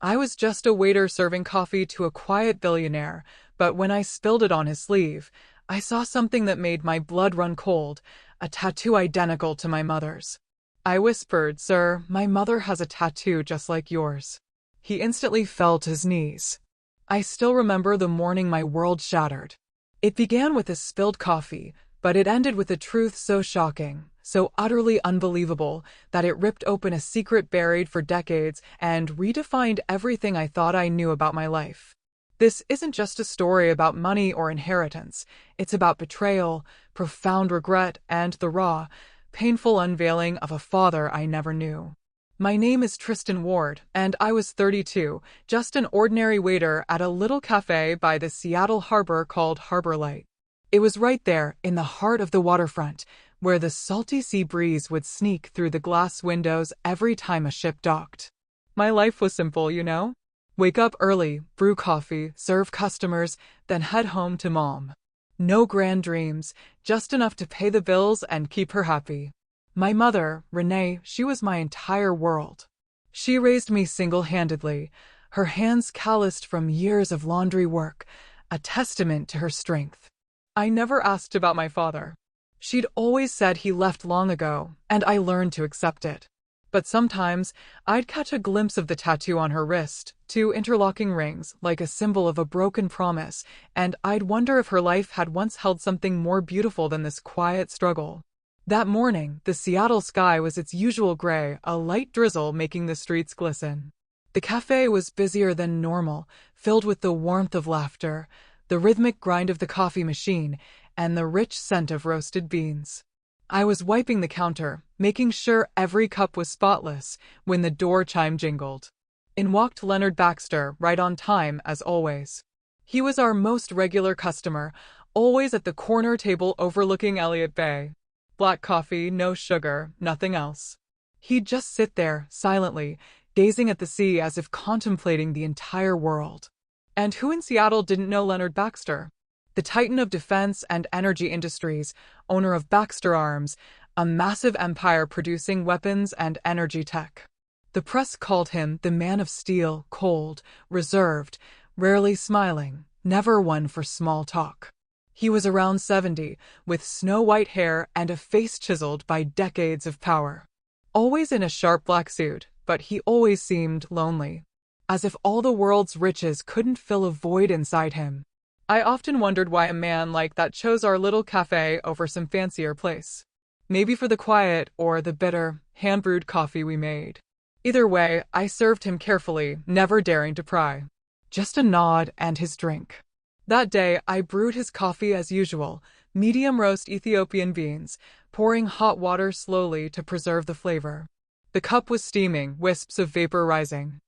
I was just a waiter serving coffee to a quiet billionaire, but when I spilled it on his sleeve, I saw something that made my blood run cold, a tattoo identical to my mother's. I whispered, "Sir, my mother has a tattoo just like yours." He instantly fell to his knees. I still remember the morning my world shattered. It began with a spilled coffee, but it ended with a truth so shocking, so utterly unbelievable, that it ripped open a secret buried for decades and redefined everything I thought I knew about my life. This isn't just a story about money or inheritance. It's about betrayal, profound regret, and the raw, painful unveiling of a father I never knew. My name is Tristan Ward, and I was 32, just an ordinary waiter at a little cafe by the Seattle harbor called Harbor Light. It was right there, in the heart of the waterfront, where the salty sea breeze would sneak through the glass windows every time a ship docked. My life was simple, you know? Wake up early, brew coffee, serve customers, then head home to mom. No grand dreams, just enough to pay the bills and keep her happy. My mother, Renee, she was my entire world. She raised me single-handedly, her hands calloused from years of laundry work, a testament to her strength. I never asked about my father. She'd always said he left long ago, and I learned to accept it. But sometimes, I'd catch a glimpse of the tattoo on her wrist, two interlocking rings, like a symbol of a broken promise, and I'd wonder if her life had once held something more beautiful than this quiet struggle. That morning, the Seattle sky was its usual gray, a light drizzle making the streets glisten. The cafe was busier than normal, filled with the warmth of laughter, the rhythmic grind of the coffee machine, and the rich scent of roasted beans. I was wiping the counter, making sure every cup was spotless, when the door chime jingled. In walked Leonard Baxter, right on time, as always. He was our most regular customer, always at the corner table overlooking Elliott Bay. Black coffee, no sugar, nothing else. He'd just sit there, silently, gazing at the sea as if contemplating the entire world. And who in Seattle didn't know Leonard Baxter? The titan of defense and energy industries, owner of Baxter Arms, a massive empire producing weapons and energy tech. The press called him the man of steel, cold, reserved, rarely smiling, never one for small talk. He was around 70, with snow-white hair and a face chiseled by decades of power. Always in a sharp black suit, but he always seemed lonely, as if all the world's riches couldn't fill a void inside him. I often wondered why a man like that chose our little cafe over some fancier place. Maybe for the quiet or the bitter, hand-brewed coffee we made. Either way, I served him carefully, never daring to pry. Just a nod and his drink. That day, I brewed his coffee as usual, medium roast Ethiopian beans, pouring hot water slowly to preserve the flavor. The cup was steaming, wisps of vapor rising.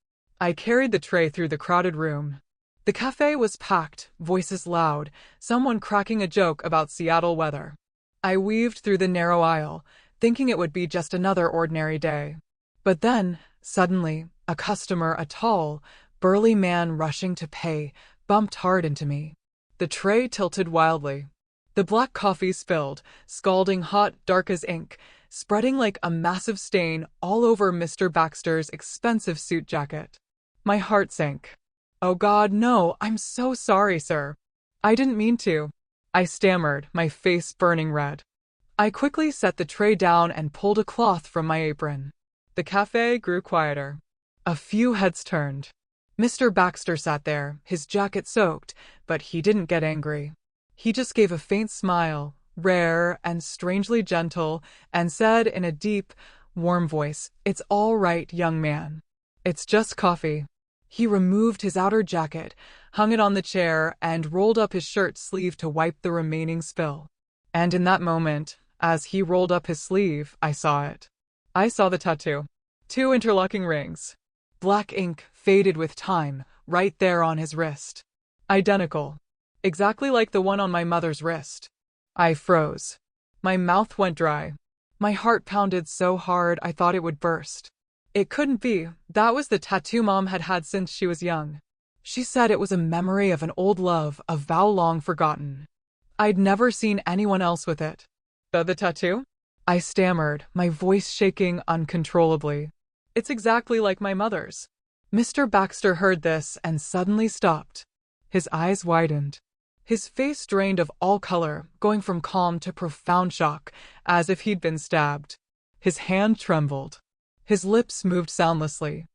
I carried the tray through the crowded room. The cafe was packed, voices loud, someone cracking a joke about Seattle weather. I weaved through the narrow aisle, thinking it would be just another ordinary day. But then, suddenly, a customer, a tall, burly man rushing to pay, bumped hard into me. The tray tilted wildly. The black coffee spilled, scalding hot, dark as ink, spreading like a massive stain all over Mr. Baxter's expensive suit jacket. My heart sank. "Oh God, no, I'm so sorry, sir. I didn't mean to," I stammered, my face burning red. I quickly set the tray down and pulled a cloth from my apron. The cafe grew quieter. A few heads turned. Mr. Baxter sat there, his jacket soaked, but he didn't get angry. He just gave a faint smile, rare and strangely gentle, and said in a deep, warm voice, "It's all right, young man. It's just coffee." He removed his outer jacket, hung it on the chair, and rolled up his shirt sleeve to wipe the remaining spill. And in that moment, as he rolled up his sleeve, I saw it. I saw the tattoo. 2 interlocking rings. Black ink, faded with time, right there on his wrist. Identical. Exactly like the one on my mother's wrist. I froze. My mouth went dry. My heart pounded so hard I thought it would burst. It couldn't be. That was the tattoo Mom had had since she was young. She said it was a memory of an old love, a vow long forgotten. I'd never seen anyone else with it. The tattoo? I stammered, my voice shaking uncontrollably. It's exactly like my mother's. Mr. Baxter heard this and suddenly stopped. His eyes widened. His face drained of all color, going from calm to profound shock, as if he'd been stabbed. His hand trembled. His lips moved soundlessly.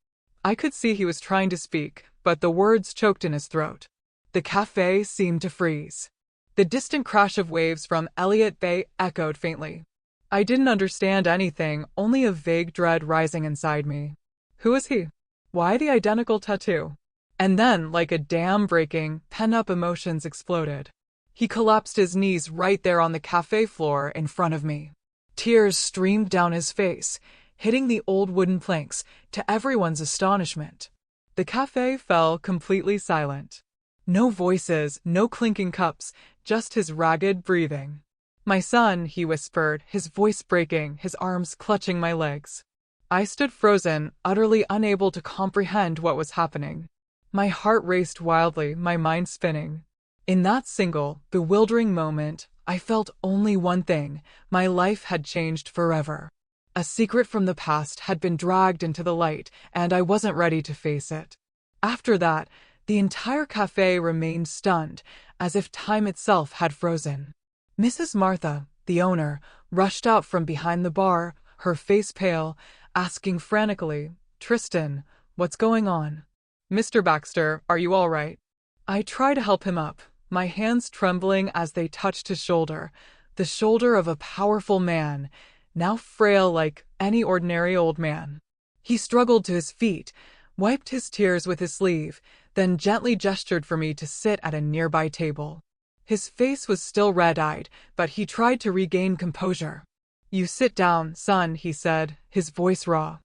I could see he was trying to speak, but the words choked in his throat. The cafe seemed to freeze. The distant crash of waves from Elliott Bay echoed faintly. I didn't understand anything, only a vague dread rising inside me. Who is he? Why the identical tattoo? And then, like a dam breaking, pent-up emotions exploded. He collapsed his knees right there on the cafe floor in front of me. Tears streamed down his face, hitting the old wooden planks, to everyone's astonishment. The cafe fell completely silent. No voices, no clinking cups, just his ragged breathing. "My son," he whispered, his voice breaking, his arms clutching my legs. I stood frozen, utterly unable to comprehend what was happening. My heart raced wildly, my mind spinning. In that single, bewildering moment, I felt only one thing: my life had changed forever. A secret from the past had been dragged into the light, and I wasn't ready to face it. After that, the entire cafe remained stunned, as if time itself had frozen. Mrs. Martha, the owner, rushed out from behind the bar, her face pale, asking frantically, "Tristan, what's going on? Mr. Baxter, are you all right?" I tried to help him up, my hands trembling as they touched his shoulder, the shoulder of a powerful man, now frail like any ordinary old man. He struggled to his feet, wiped his tears with his sleeve, then gently gestured for me to sit at a nearby table. His face was still red-eyed, but he tried to regain composure. "You sit down, son," he said, his voice raw.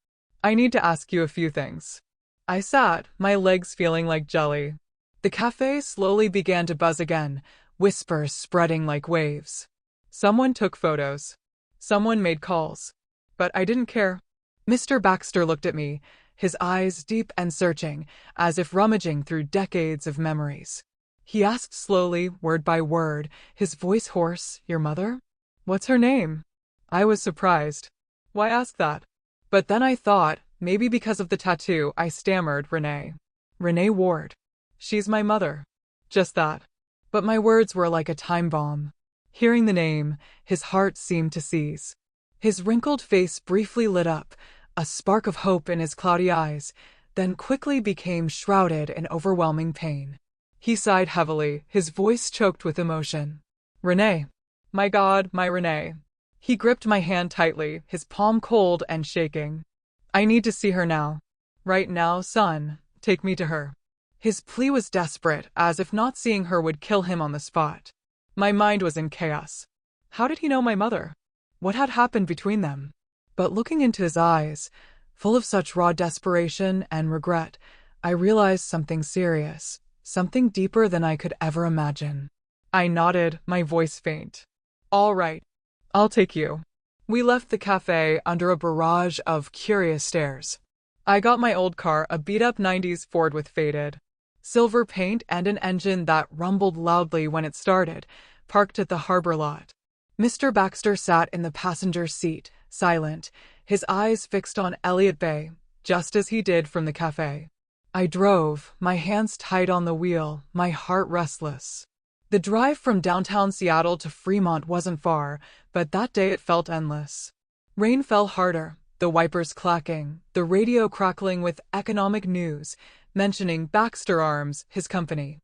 "I need to ask you a few things." I sat, my legs feeling like jelly. The cafe slowly began to buzz again, whispers spreading like waves. Someone took photos. Someone made calls. But I didn't care. Mr. Baxter looked at me, his eyes deep and searching, as if rummaging through decades of memories. He asked slowly, word by word, his voice hoarse, "Your mother? What's her name?" I was surprised. Why ask that? But then I thought, maybe because of the tattoo, I stammered, "Renee. Renee Ward. She's my mother." Just that. But my words were like a time bomb. Hearing the name, his heart seemed to seize. His wrinkled face briefly lit up, a spark of hope in his cloudy eyes, then quickly became shrouded in overwhelming pain. He sighed heavily, his voice choked with emotion. "Renee. My God, my Renee." He gripped my hand tightly, his palm cold and shaking. "I need to see her now. Right now, son. Take me to her." His plea was desperate, as if not seeing her would kill him on the spot. My mind was in chaos. How did he know my mother? What had happened between them? But looking into his eyes, full of such raw desperation and regret, I realized something serious, something deeper than I could ever imagine. I nodded, my voice faint. "All right. I'll take you." We left the cafe under a barrage of curious stares. I got my old car, a beat-up 90s Ford with faded silver paint and an engine that rumbled loudly when it started, parked at the harbor lot. Mr. Baxter sat in the passenger seat, silent, his eyes fixed on Elliott Bay, just as he did from the cafe. I drove, my hands tight on the wheel, my heart restless. The drive from downtown Seattle to Fremont wasn't far, but that day it felt endless. Rain fell harder, the wipers clacking, the radio crackling with economic news, mentioning Baxter Arms, his company.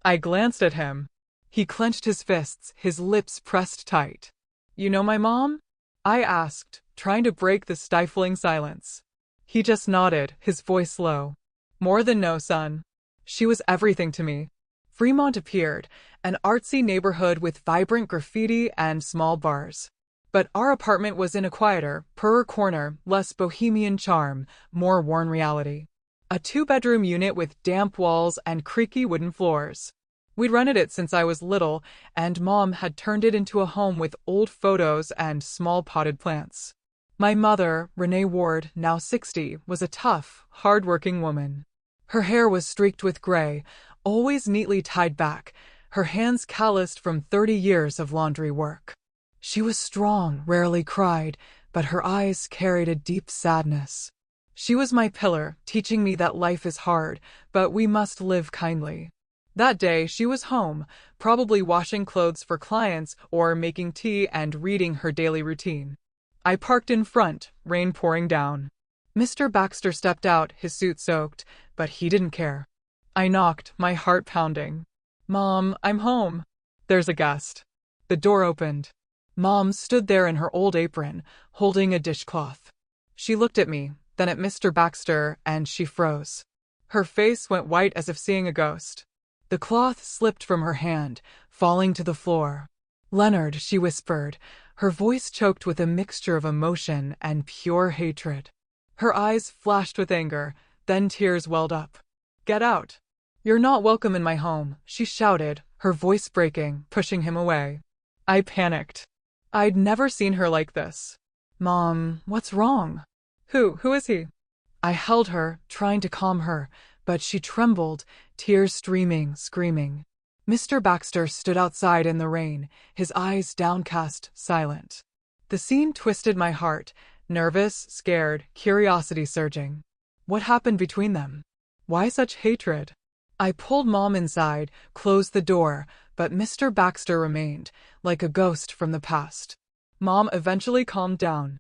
I glanced at him. He clenched his fists, his lips pressed tight. "You know my mom?" I asked, trying to break the stifling silence. He just nodded, his voice low. "More than no, son. She was everything to me." Fremont appeared, an artsy neighborhood with vibrant graffiti and small bars. But our apartment was in a quieter, poorer corner, less bohemian charm, more worn reality. A 2-bedroom unit with damp walls and creaky wooden floors. We'd rented it since I was little, and Mom had turned it into a home with old photos and small potted plants. My mother, Renee Ward, now 60, was a tough, hard-working woman. Her hair was streaked with gray, always neatly tied back, her hands calloused from 30 years of laundry work. She was strong, rarely cried, but her eyes carried a deep sadness. She was my pillar, teaching me that life is hard, but we must live kindly. That day, she was home, probably washing clothes for clients or making tea and reading her daily routine. I parked in front, rain pouring down. Mr. Baxter stepped out, his suit soaked, but he didn't care. I knocked, my heart pounding. "Mom, I'm home." "There's a guest." The door opened. Mom stood there in her old apron, holding a dishcloth. She looked at me, then at Mr. Baxter, and she froze. Her face went white as if seeing a ghost. The cloth slipped from her hand, falling to the floor. "Leonard," she whispered, her voice choked with a mixture of emotion and pure hatred. Her eyes flashed with anger, then tears welled up. "Get out. You're not welcome in my home," she shouted, her voice breaking, pushing him away. I panicked. I'd never seen her like this. "Mom, what's wrong?" Who is he?" I held her, trying to calm her, but she trembled, tears streaming, screaming. Mr. Baxter stood outside in the rain, his eyes downcast, silent. The scene twisted my heart, nervous, scared, curiosity surging. What happened between them? Why such hatred? I pulled Mom inside, closed the door, but Mr. Baxter remained, like a ghost from the past. Mom eventually calmed down.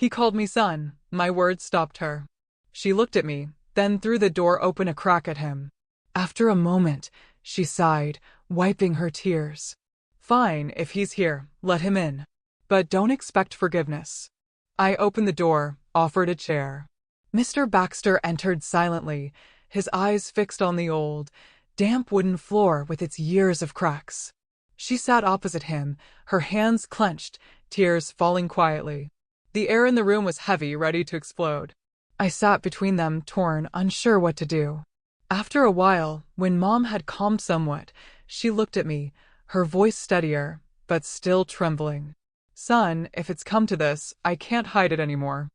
He called me son. My words stopped her. She looked at me, then threw the door open a crack at him. After a moment, she sighed, wiping her tears. "Fine, if he's here, let him in. But don't expect forgiveness." I opened the door, offered a chair. Mr. Baxter entered silently, his eyes fixed on the old, damp wooden floor with its years of cracks. She sat opposite him, her hands clenched, tears falling quietly. The air in the room was heavy, ready to explode. I sat between them, torn, unsure what to do. After a while, when Mom had calmed somewhat, she looked at me, her voice steadier, but still trembling. "Son, if it's come to this, I can't hide it anymore.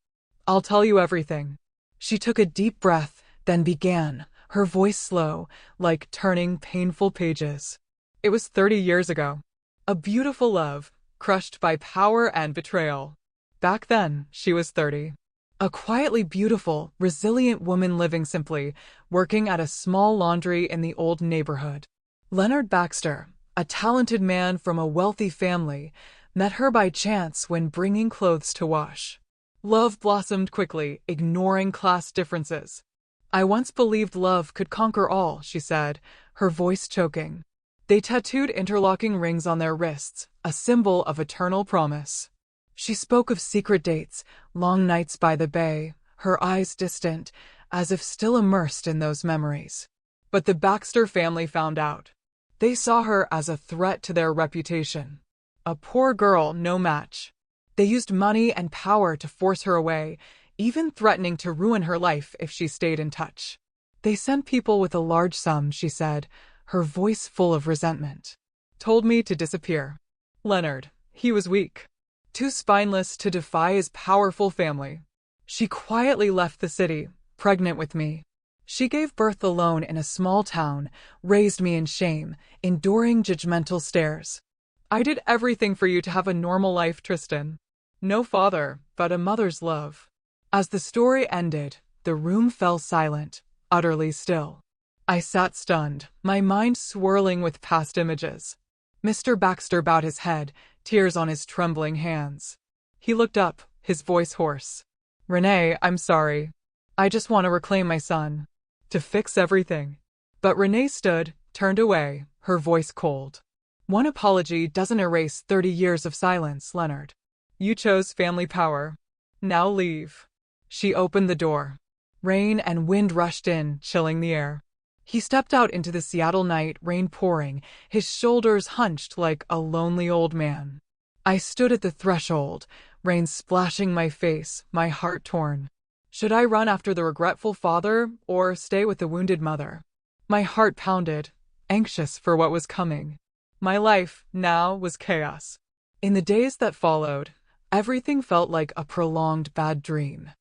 I'll tell you everything." She took a deep breath, then began, her voice slow, like turning painful pages. "It was 30 years ago. A beautiful love, crushed by power and betrayal. Back then, she was 30. A quietly beautiful, resilient woman living simply, working at a small laundry in the old neighborhood. Leonard Baxter, a talented man from a wealthy family, met her by chance when bringing clothes to wash. Love blossomed quickly, ignoring class differences. "I once believed love could conquer all," she said, her voice choking. They tattooed interlocking rings on their wrists, a symbol of eternal promise. She spoke of secret dates, long nights by the bay, her eyes distant, as if still immersed in those memories. But the Baxter family found out. They saw her as a threat to their reputation. A poor girl, no match. They used money and power to force her away, even threatening to ruin her life if she stayed in touch. "They sent people with a large sum," she said, her voice full of resentment. "Told me to disappear. Leonard, he was weak. Too spineless to defy his powerful family. She quietly left the city, pregnant with me. She gave birth alone in a small town, raised me in shame, enduring judgmental stares. I did everything for you to have a normal life, Tristan. No father, but a mother's love." As the story ended, the room fell silent, utterly still. I sat stunned, my mind swirling with past images. Mr. Baxter bowed his head, tears on his trembling hands. He looked up, his voice hoarse. "Renee, I'm sorry. I just want to reclaim my son. To fix everything." But Renee stood, turned away, her voice cold. "One apology doesn't erase 30 years of silence, Leonard. You chose family power. Now leave." She opened the door. Rain and wind rushed in, chilling the air. He stepped out into the Seattle night, rain pouring, his shoulders hunched like a lonely old man. I stood at the threshold, rain splashing my face, my heart torn. Should I run after the regretful father, or stay with the wounded mother? My heart pounded, anxious for what was coming. My life, now, was chaos. In the days that followed, everything felt like a prolonged bad dream.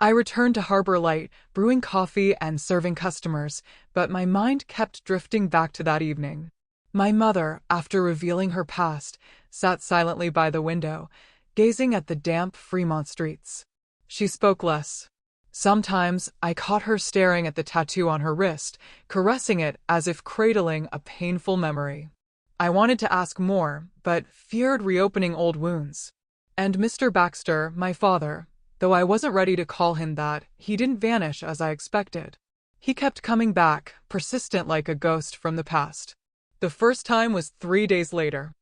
I returned to Harbor Light, brewing coffee and serving customers, but my mind kept drifting back to that evening. My mother, after revealing her past, sat silently by the window, gazing at the damp Fremont streets. She spoke less. Sometimes I caught her staring at the tattoo on her wrist, caressing it as if cradling a painful memory. I wanted to ask more, but feared reopening old wounds. And Mr. Baxter, my father, though I wasn't ready to call him that, he didn't vanish as I expected. He kept coming back, persistent like a ghost from the past. The first time was 3 days later.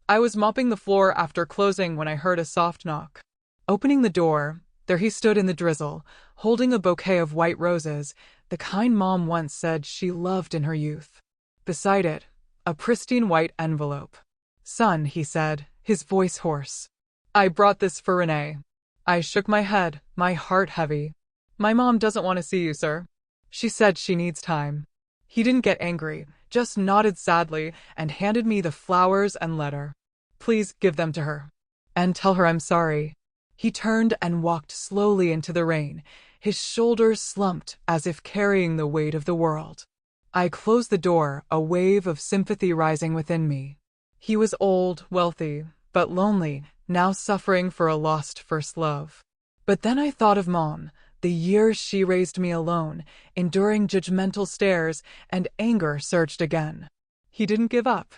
I was mopping the floor after closing when I heard a soft knock. Opening the door, there he stood in the drizzle, holding a bouquet of white roses, the kind Mom once said she loved in her youth. Beside it, a pristine white envelope. "Son," he said, his voice hoarse. "I brought this for Renee." I shook my head, my heart heavy. "My mom doesn't want to see you, sir. She said she needs time." He didn't get angry, just nodded sadly and handed me the flowers and letter. "Please give them to her. And tell her I'm sorry." He turned and walked slowly into the rain, his shoulders slumped as if carrying the weight of the world. I closed the door, a wave of sympathy rising within me. He was old, wealthy, but lonely, now suffering for a lost first love. But then I thought of Mom, the years she raised me alone, enduring judgmental stares, and anger surged again. He didn't give up.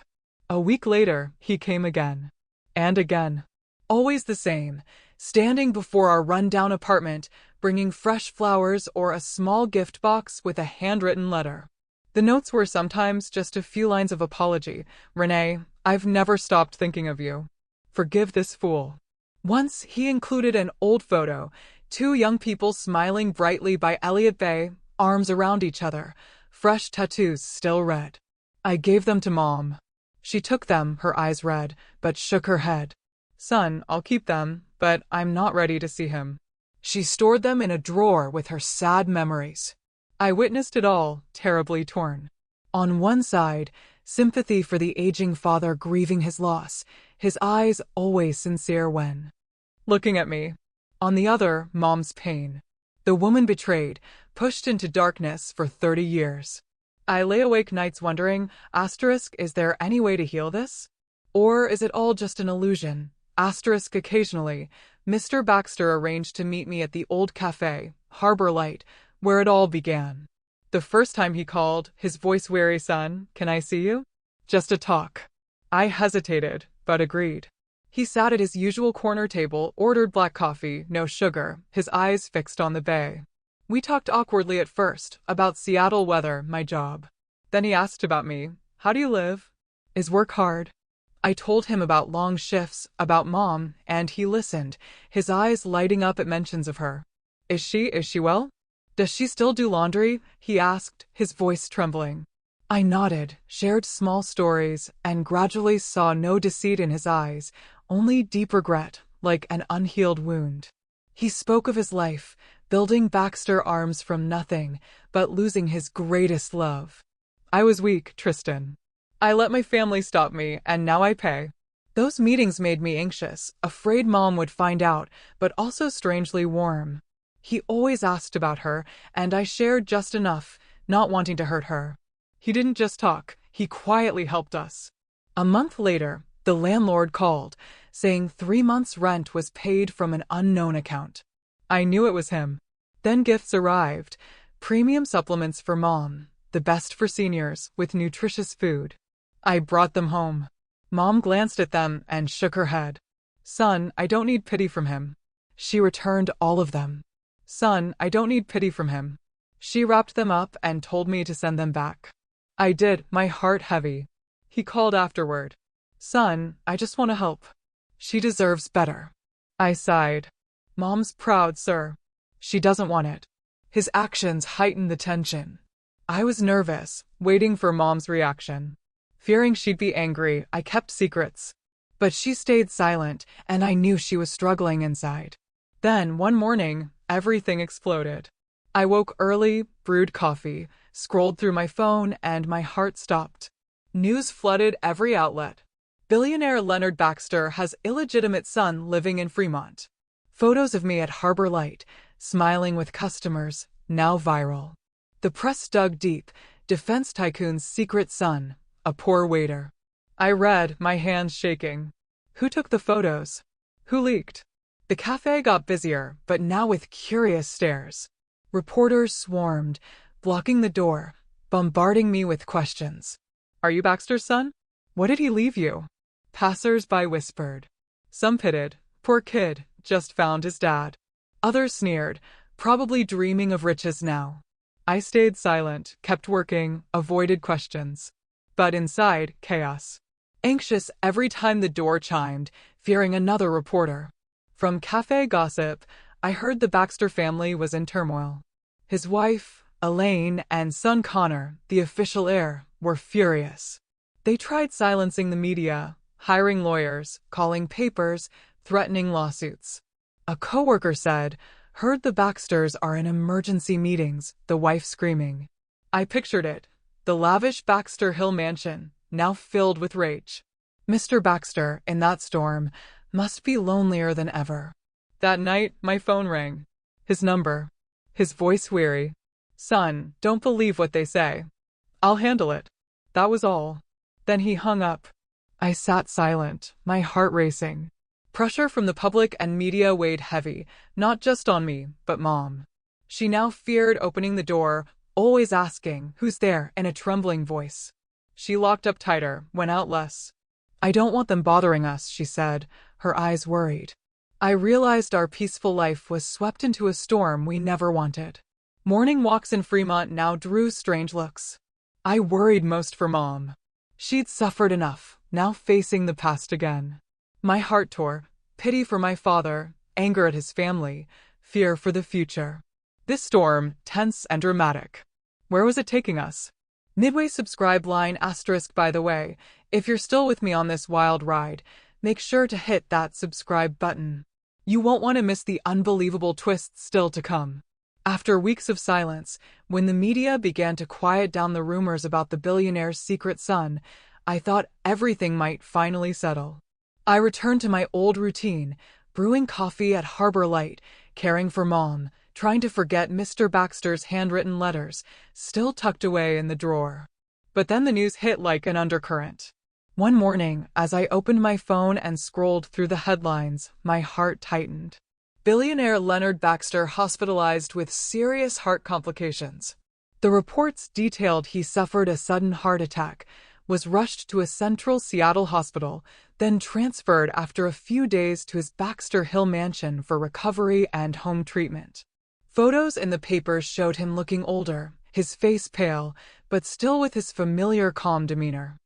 A week later, he came again. And again. Always the same, standing before our run-down apartment, bringing fresh flowers or a small gift box with a handwritten letter. The notes were sometimes just a few lines of apology. "Renee, I've never stopped thinking of you. Forgive this fool." Once he included an old photo, two young people smiling brightly by Elliott Bay, arms around each other, fresh tattoos still red. I gave them to Mom. She took them, her eyes red, but shook her head. "Son, I'll keep them, but I'm not ready to see him." She stored them in a drawer with her sad memories. I witnessed it all, terribly torn. On one side, sympathy for the aging father grieving his loss, his eyes always sincere when looking at me. On the other, Mom's pain. The woman betrayed, pushed into darkness for 30 years. I lay awake nights wondering, is there any way to heal this? Or is it all just an illusion? Occasionally, Mr. Baxter arranged to meet me at the old cafe, Harbor Light, where it all began. The first time he called, his voice weary, "Son, can I see you?" Just a talk. I hesitated, but agreed. He sat at his usual corner table, ordered black coffee, no sugar, his eyes fixed on the bay. We talked awkwardly at first, about Seattle weather, my job. Then he asked about me. "How do you live? Is work hard?" I told him about long shifts, about Mom, and he listened, his eyes lighting up at mentions of her. Is she well? Does she still do laundry?" he asked, his voice trembling. I nodded, shared small stories, and gradually saw no deceit in his eyes, only deep regret, like an unhealed wound. He spoke of his life, building Baxter Arms from nothing, but losing his greatest love. I was weak, Tristan. I let my family stop me, and now I pay. Those meetings made me anxious, afraid Mom would find out, but also strangely warm. He always asked about her, and I shared just enough, not wanting to hurt her. He didn't just talk, he quietly helped us. A month later, the landlord called, saying 3 months' rent was paid from an unknown account. I knew it was him. Then gifts arrived, premium supplements for Mom, the best for seniors, with nutritious food. I brought them home. Mom glanced at them and shook her head. "Son, I don't need pity from him." She returned all of them. "Son, I don't need pity from him." She wrapped them up and told me to send them back. I did, my heart heavy. He called afterward. "Son, I just want to help. She deserves better." I sighed. "Mom's proud, sir. She doesn't want it." His actions heightened the tension. I was nervous, waiting for Mom's reaction. Fearing she'd be angry, I kept secrets. But she stayed silent, and I knew she was struggling inside. Then, one morning, everything exploded. I woke early, brewed coffee, scrolled through my phone, and my heart stopped. News flooded every outlet. Billionaire Leonard Baxter has illegitimate son living in Fremont. Photos of me at Harbor Light, smiling with customers, now viral. The press dug deep, defense tycoon's secret son, a poor waiter. I read, my hands shaking. Who took the photos? Who leaked? The cafe got busier, but now with curious stares. Reporters swarmed, blocking the door, bombarding me with questions. Are you Baxter's son? What did he leave you? Passers-by whispered. Some pitied. Poor kid, just found his dad. Others sneered, probably dreaming of riches now. I stayed silent, kept working, avoided questions. But inside, chaos. Anxious every time the door chimed, fearing another reporter. From cafe gossip, I heard the Baxter family was in turmoil. His wife, Elaine, and son Connor, the official heir, were furious. They tried silencing the media, hiring lawyers, calling papers, threatening lawsuits. A coworker said, "Heard the Baxters are in emergency meetings," the wife screaming. I pictured it, the lavish Baxter Hill mansion, now filled with rage. Mr. Baxter, in that storm, must be lonelier than ever. That night, my phone rang. His number. His voice weary. "Son, don't believe what they say. I'll handle it." That was all. Then he hung up. I sat silent, my heart racing. Pressure from the public and media weighed heavy, not just on me, but Mom. She now feared opening the door, always asking, "Who's there?" in a trembling voice. She locked up tighter, went out less. "I don't want them bothering us," she said, her eyes worried. I realized our peaceful life was swept into a storm we never wanted. Morning walks in Fremont now drew strange looks. I worried most for Mom. She'd suffered enough, now facing the past again. My heart tore, pity for my father, anger at his family, fear for the future. This storm, tense and dramatic. Where was it taking us? Midway subscribe line asterisk by the way, if you're still with me on this wild ride, make sure to hit that subscribe button. You won't want to miss the unbelievable twists still to come. After weeks of silence, when the media began to quiet down the rumors about the billionaire's secret son, I thought everything might finally settle. I returned to my old routine, brewing coffee at Harbor Light, caring for Mom, trying to forget Mr. Baxter's handwritten letters, still tucked away in the drawer. But then the news hit like an undercurrent. One morning, as I opened my phone and scrolled through the headlines, my heart tightened. Billionaire Leonard Baxter hospitalized with serious heart complications. The reports detailed he suffered a sudden heart attack, was rushed to a central Seattle hospital, then transferred after a few days to his Baxter Hill mansion for recovery and home treatment. Photos in the papers showed him looking older, his face pale, but still with his familiar calm demeanor.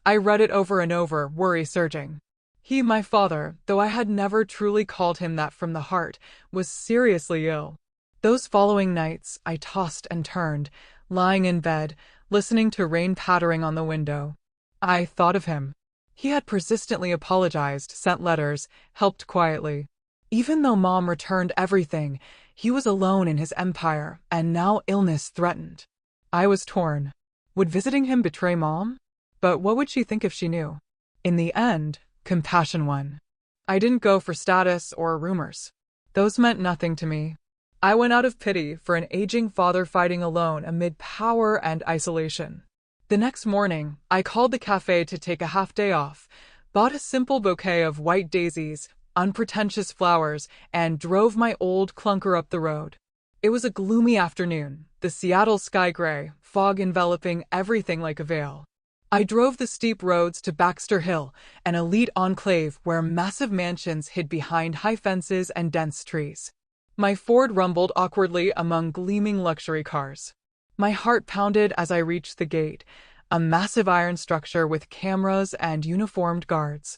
I read it over and over, worry surging. He, my father, though I had never truly called him that from the heart, was seriously ill. Those following nights, I tossed and turned, lying in bed, listening to rain pattering on the window. I thought of him. He had persistently apologized, sent letters, helped quietly. Even though Mom returned everything, he was alone in his empire, and now illness threatened. I was torn. Would visiting him betray Mom? But what would she think if she knew? In the end, compassion won. I didn't go for status or rumors. Those meant nothing to me. I went out of pity for an aging father fighting alone amid power and isolation. The next morning, I called the cafe to take a half-day off, bought a simple bouquet of white daisies, unpretentious flowers, and drove my old clunker up the road. It was a gloomy afternoon, the Seattle sky gray, fog enveloping everything like a veil. I drove the steep roads to Baxter Hill, an elite enclave where massive mansions hid behind high fences and dense trees. My Ford rumbled awkwardly among gleaming luxury cars. My heart pounded as I reached the gate, a massive iron structure with cameras and uniformed guards.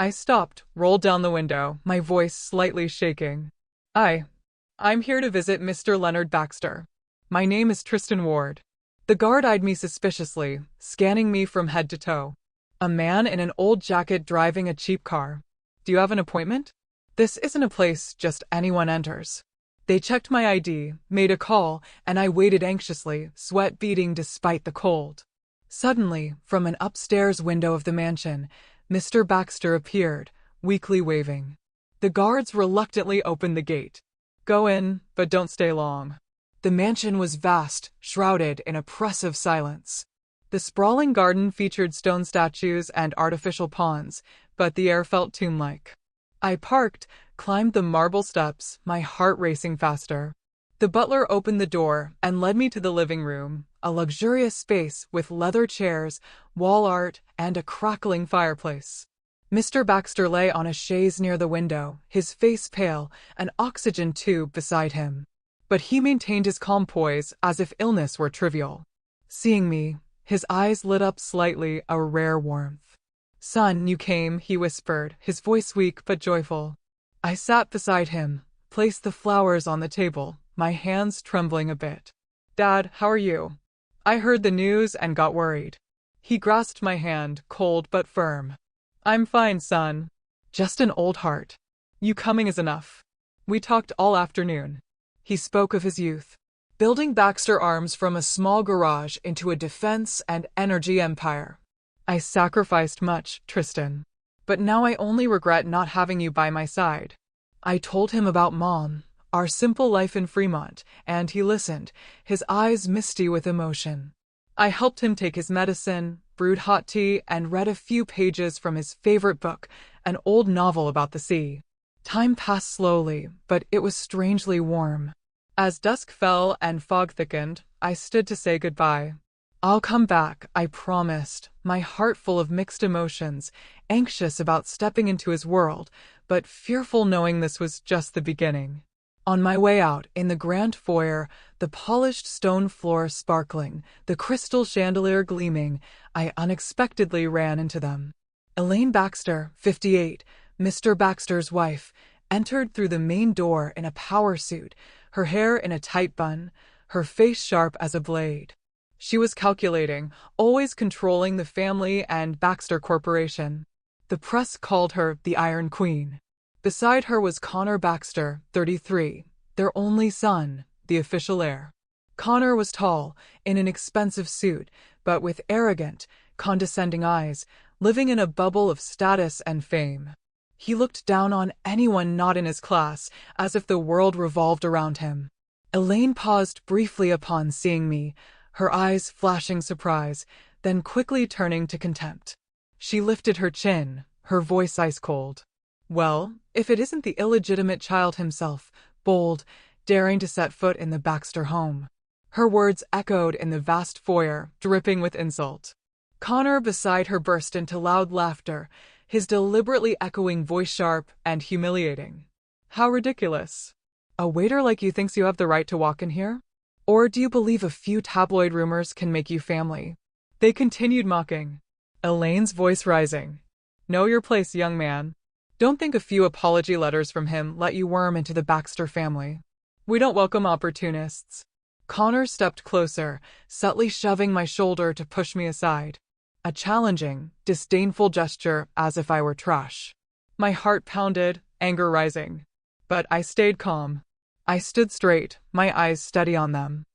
I stopped, rolled down the window, my voice slightly shaking. I'm here to visit Mr. Leonard Baxter. My name is Tristan Ward. The guard eyed me suspiciously, scanning me from head to toe. A man in an old jacket driving a cheap car. Do you have an appointment? This isn't a place just anyone enters. They checked my ID, made a call, and I waited anxiously, sweat beading despite the cold. Suddenly, from an upstairs window of the mansion, Mr. Baxter appeared, weakly waving. The guards reluctantly opened the gate. Go in, but don't stay long. The mansion was vast, shrouded in oppressive silence. The sprawling garden featured stone statues and artificial ponds, but the air felt tomb-like. I parked, climbed the marble steps, my heart racing faster. The butler opened the door and led me to the living room, a luxurious space with leather chairs, wall art, and a crackling fireplace. Mr. Baxter lay on a chaise near the window, his face pale, an oxygen tube beside him. But he maintained his calm poise as if illness were trivial. Seeing me, his eyes lit up slightly, a rare warmth. "Son, you came," he whispered, his voice weak but joyful. I sat beside him, placed the flowers on the table, my hands trembling a bit. "Dad, how are you? I heard the news and got worried." He grasped my hand, cold but firm. "I'm fine, son. Just an old heart. You coming is enough." We talked all afternoon. He spoke of his youth, building Baxter Arms from a small garage into a defense and energy empire. "I sacrificed much, Tristan. But now I only regret not having you by my side." I told him about Mom, our simple life in Fremont, and he listened, his eyes misty with emotion. I helped him take his medicine, brewed hot tea, and read a few pages from his favorite book, an old novel about the sea. Time passed slowly, but it was strangely warm. As dusk fell and fog thickened, I stood to say goodbye. "I'll come back," I promised, my heart full of mixed emotions, anxious about stepping into his world, but fearful knowing this was just the beginning. On my way out, in the grand foyer, the polished stone floor sparkling, the crystal chandelier gleaming, I unexpectedly ran into them. Elaine Baxter, 58, Mr. Baxter's wife, entered through the main door in a power suit, her hair in a tight bun, her face sharp as a blade. She was calculating, always controlling the family and Baxter Corporation. The press called her the Iron Queen. Beside her was Connor Baxter, 33, their only son, the official heir. Connor was tall, in an expensive suit, but with arrogant, condescending eyes, living in a bubble of status and fame. He looked down on anyone not in his class, as if the world revolved around him. Elaine paused briefly upon seeing me, her eyes flashing surprise, then quickly turning to contempt. She lifted her chin, her voice ice cold. "Well, if it isn't the illegitimate child himself, bold, daring to set foot in the Baxter home." Her words echoed in the vast foyer, dripping with insult. Connor beside her burst into loud laughter, his deliberately echoing voice sharp and humiliating. "How ridiculous. A waiter like you thinks you have the right to walk in here? Or do you believe a few tabloid rumors can make you family?" They continued mocking, Elaine's voice rising. "Know your place, young man. Don't think a few apology letters from him let you worm into the Baxter family. We don't welcome opportunists." Connor stepped closer, subtly shoving my shoulder to push me aside. A challenging, disdainful gesture as if I were trash. My heart pounded, anger rising. But I stayed calm. I stood straight, my eyes steady on them.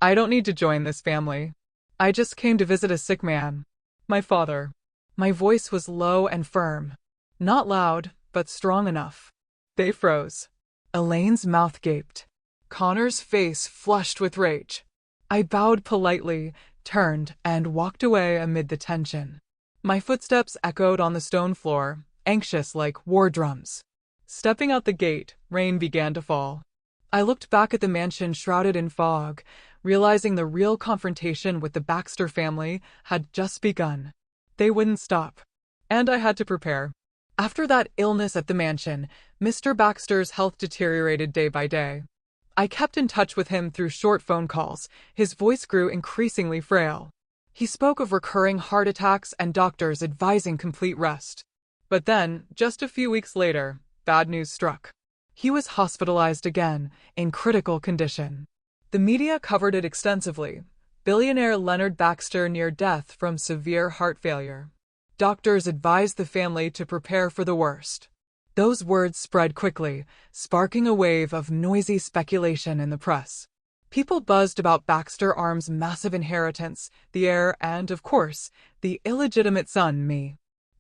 "I don't need to join this family. I just came to visit a sick man. My father." My voice was low and firm. Not loud, but strong enough. They froze. Elaine's mouth gaped. Connor's face flushed with rage. I bowed politely, turned, and walked away amid the tension. My footsteps echoed on the stone floor, anxious like war drums. Stepping out the gate, rain began to fall. I looked back at the mansion shrouded in fog, realizing the real confrontation with the Baxter family had just begun. They wouldn't stop. And I had to prepare. After that illness at the mansion, Mr. Baxter's health deteriorated day by day. I kept in touch with him through short phone calls. His voice grew increasingly frail. He spoke of recurring heart attacks and doctors advising complete rest. But then, just a few weeks later, bad news struck. He was hospitalized again, in critical condition. The media covered it extensively. Billionaire Leonard Baxter near death from severe heart failure. Doctors advised the family to prepare for the worst. Those words spread quickly, sparking a wave of noisy speculation in the press. People buzzed about Baxter Arms' massive inheritance, the heir, and, of course, the illegitimate son, me.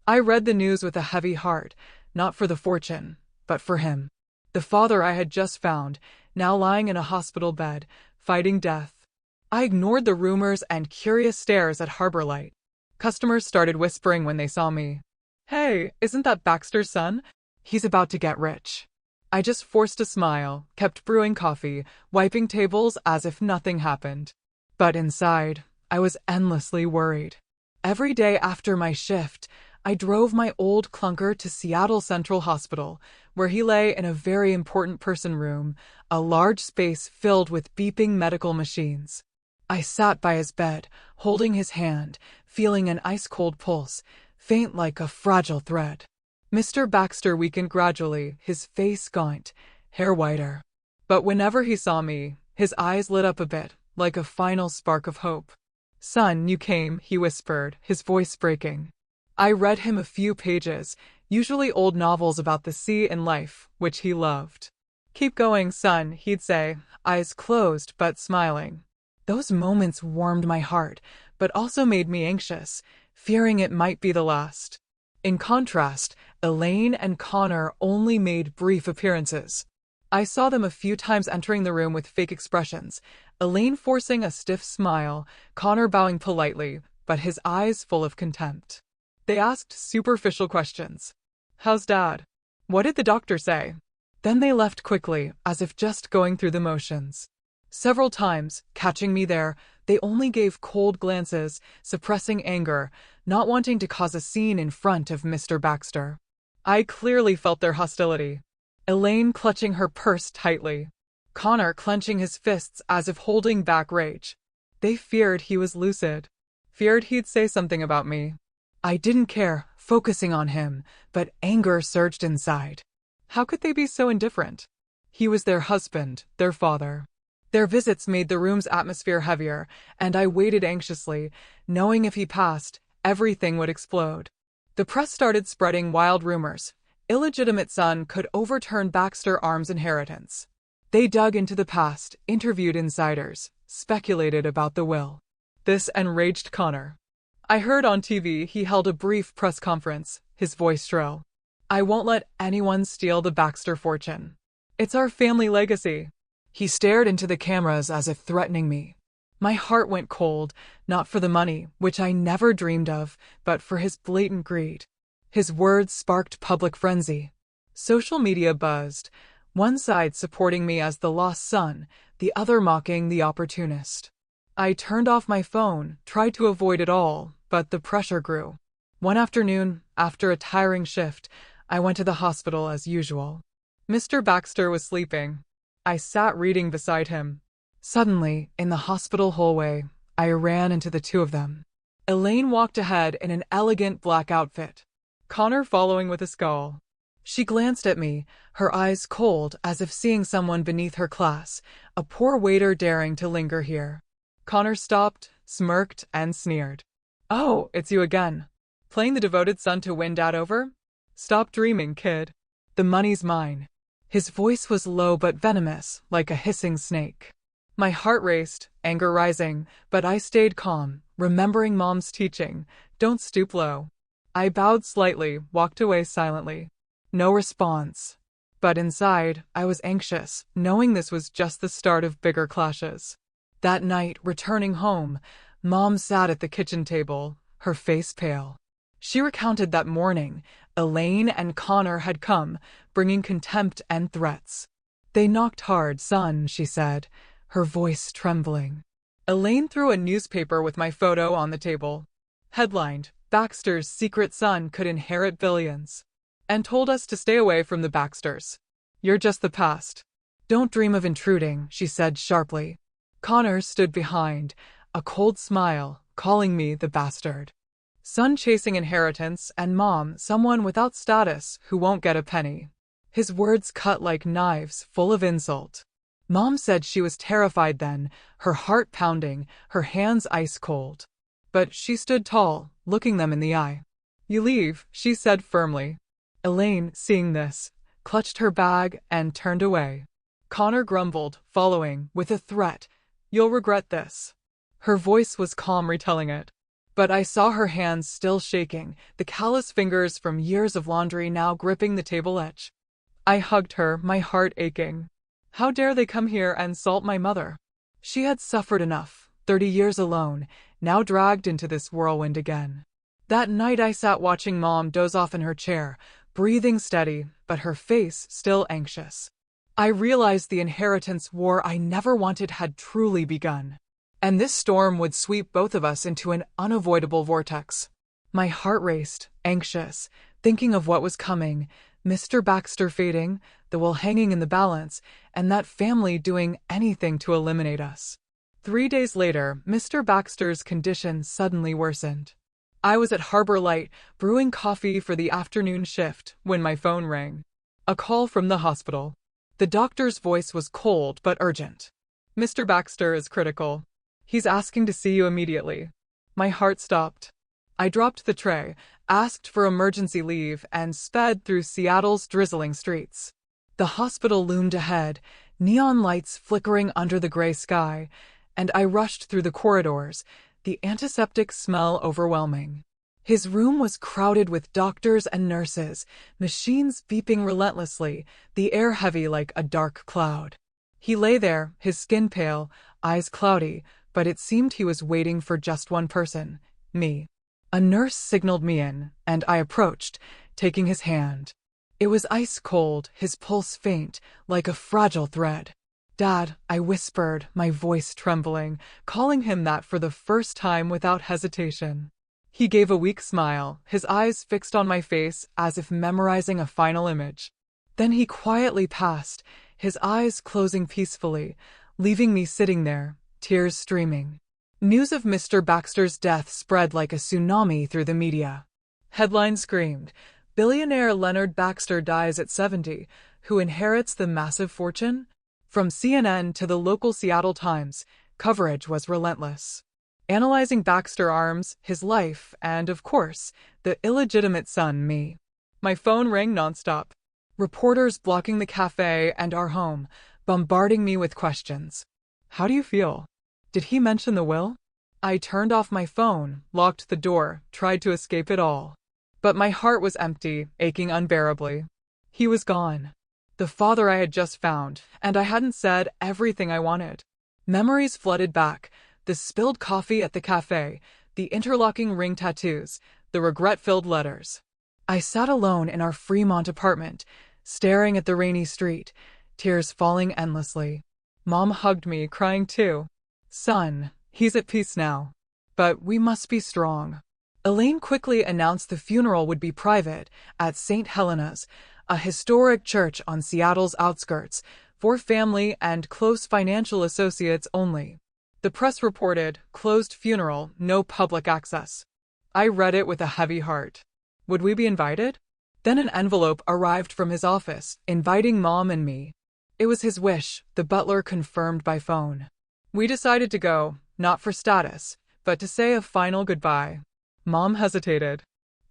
I read the news with a heavy heart, not for the fortune, but for him. The father I had just found, now lying in a hospital bed, fighting death. I ignored the rumors and curious stares at Harbor Light. Customers started whispering when they saw me. "Hey, isn't that Baxter's son? He's about to get rich." I just forced a smile, kept brewing coffee, wiping tables as if nothing happened. But inside, I was endlessly worried. Every day after my shift, I drove my old clunker to Seattle Central Hospital, where he lay in a very important person room, a large space filled with beeping medical machines. I sat by his bed, holding his hand, feeling an ice-cold pulse, faint like a fragile thread. Mr. Baxter weakened gradually, his face gaunt, hair whiter. But whenever he saw me, his eyes lit up a bit, like a final spark of hope. "Son, you came," he whispered, his voice breaking. I read him a few pages, usually old novels about the sea and life, which he loved. "Keep going, son," he'd say, eyes closed but smiling. Those moments warmed my heart, but also made me anxious, fearing it might be the last. In contrast, Elaine and Connor only made brief appearances. I saw them a few times entering the room with fake expressions, Elaine forcing a stiff smile, Connor bowing politely, but his eyes full of contempt. They asked superficial questions. "How's Dad? What did the doctor say?" Then they left quickly, as if just going through the motions. Several times, catching me there, they only gave cold glances, suppressing anger, not wanting to cause a scene in front of Mr. Baxter. I clearly felt their hostility. Elaine clutching her purse tightly. Connor clenching his fists as if holding back rage. They feared he was lucid. Feared he'd say something about me. I didn't care, focusing on him, but anger surged inside. How could they be so indifferent? He was their husband, their father. Their visits made the room's atmosphere heavier, and I waited anxiously, knowing if he passed, everything would explode. The press started spreading wild rumors. Illegitimate son could overturn Baxter Arms' inheritance. They dug into the past, interviewed insiders, speculated about the will. This enraged Connor. I heard on TV he held a brief press conference, his voice shrill. "I won't let anyone steal the Baxter fortune. It's our family legacy." He stared into the cameras as if threatening me. My heart went cold, not for the money, which I never dreamed of, but for his blatant greed. His words sparked public frenzy. Social media buzzed, one side supporting me as the lost son, the other mocking the opportunist. I turned off my phone, tried to avoid it all, but the pressure grew. One afternoon, after a tiring shift, I went to the hospital as usual. Mr. Baxter was sleeping. I sat reading beside him. Suddenly, in the hospital hallway, I ran into the two of them. Elaine walked ahead in an elegant black outfit, Connor following with a scowl. She glanced at me, her eyes cold as if seeing someone beneath her class, a poor waiter daring to linger here. Connor stopped, smirked, and sneered. "Oh, it's you again. Playing the devoted son to win Dad over? Stop dreaming, kid. The money's mine." His voice was low but venomous, like a hissing snake. My heart raced, anger rising, but I stayed calm, remembering Mom's teaching, don't stoop low. I bowed slightly, walked away silently. No response. But inside, I was anxious, knowing this was just the start of bigger clashes. That night, returning home, Mom sat at the kitchen table, her face pale. She recounted that morning, Elaine and Connor had come, bringing contempt and threats. "They knocked hard, son," she said, her voice trembling. Elaine threw a newspaper with my photo on the table. Headlined, "Baxter's secret son could inherit billions," and told us to stay away from the Baxters. "You're just the past. Don't dream of intruding," she said sharply. Connor stood behind, a cold smile, calling me the bastard. Son chasing inheritance, and Mom, someone without status who won't get a penny. His words cut like knives, full of insult. Mom said she was terrified then, her heart pounding, her hands ice cold. But she stood tall, looking them in the eye. "You leave," she said firmly. Elaine, seeing this, clutched her bag and turned away. Connor grumbled, following, with a threat. "You'll regret this." Her voice was calm retelling it. But I saw her hands still shaking, the callous fingers from years of laundry now gripping the table edge. I hugged her, my heart aching. How dare they come here and salt my mother? She had suffered enough, 30 years alone, now dragged into this whirlwind again. That night I sat watching Mom doze off in her chair, breathing steady, but her face still anxious. I realized the inheritance war I never wanted had truly begun. And this storm would sweep both of us into an unavoidable vortex. My heart raced, anxious, thinking of what was coming, Mr. Baxter fading, the will hanging in the balance, and that family doing anything to eliminate us. 3 days later, Mr. Baxter's condition suddenly worsened. I was at Harbor Light, brewing coffee for the afternoon shift, when my phone rang. A call from the hospital. The doctor's voice was cold but urgent. "Mr. Baxter is critical. He's asking to see you immediately." My heart stopped. I dropped the tray, asked for emergency leave, and sped through Seattle's drizzling streets. The hospital loomed ahead, neon lights flickering under the gray sky, and I rushed through the corridors, the antiseptic smell overwhelming. His room was crowded with doctors and nurses, machines beeping relentlessly, the air heavy like a dark cloud. He lay there, his skin pale, eyes cloudy, but it seemed he was waiting for just one person, me. A nurse signaled me in, and I approached, taking his hand. It was ice cold, his pulse faint, like a fragile thread. "Dad," I whispered, my voice trembling, calling him that for the first time without hesitation. He gave a weak smile, his eyes fixed on my face as if memorizing a final image. Then he quietly passed, his eyes closing peacefully, leaving me sitting there, tears streaming. News of Mr. Baxter's death spread like a tsunami through the media. Headlines screamed, "Billionaire Leonard Baxter dies at 70, who inherits the massive fortune?" From CNN to the local Seattle Times, coverage was relentless. Analyzing Baxter's arms, his life, and, of course, the illegitimate son, me. My phone rang nonstop. Reporters blocking the cafe and our home, bombarding me with questions. "How do you feel? Did he mention the will?" I turned off my phone, locked the door, tried to escape it all. But my heart was empty, aching unbearably. He was gone. The father I had just found, and I hadn't said everything I wanted. Memories flooded back, the spilled coffee at the cafe, the interlocking ring tattoos, the regret-filled letters. I sat alone in our Fremont apartment, staring at the rainy street, tears falling endlessly. Mom hugged me, crying too. "Son, he's at peace now. But we must be strong." Elaine quickly announced the funeral would be private, at St. Helena's, a historic church on Seattle's outskirts, for family and close financial associates only. The press reported, "Closed funeral, no public access." I read it with a heavy heart. Would we be invited? Then an envelope arrived from his office, inviting Mom and me. It was his wish, the butler confirmed by phone. We decided to go, not for status, but to say a final goodbye. Mom hesitated.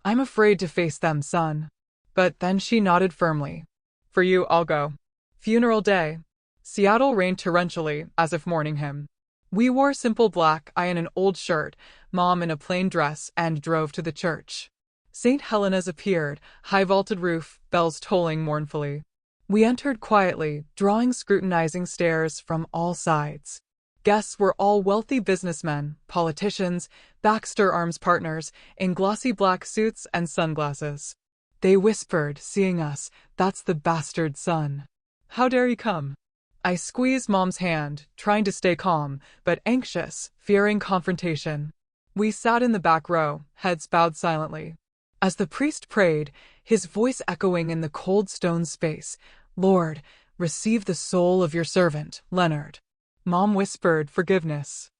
"I'm afraid to face them, son." But then she nodded firmly. "For you, I'll go." Funeral day. Seattle rained torrentially, as if mourning him. We wore simple black, I in an old shirt, Mom in a plain dress, and drove to the church. St. Helena's appeared, high-vaulted roof, bells tolling mournfully. We entered quietly, drawing scrutinizing stares from all sides. Guests were all wealthy businessmen, politicians, Baxter Arms partners, in glossy black suits and sunglasses. They whispered, seeing us, "That's the bastard son. How dare he come?" I squeezed Mom's hand, trying to stay calm, but anxious, fearing confrontation. We sat in the back row, heads bowed silently. As the priest prayed, his voice echoing in the cold stone space, "Lord, receive the soul of your servant, Leonard." Mom whispered forgiveness,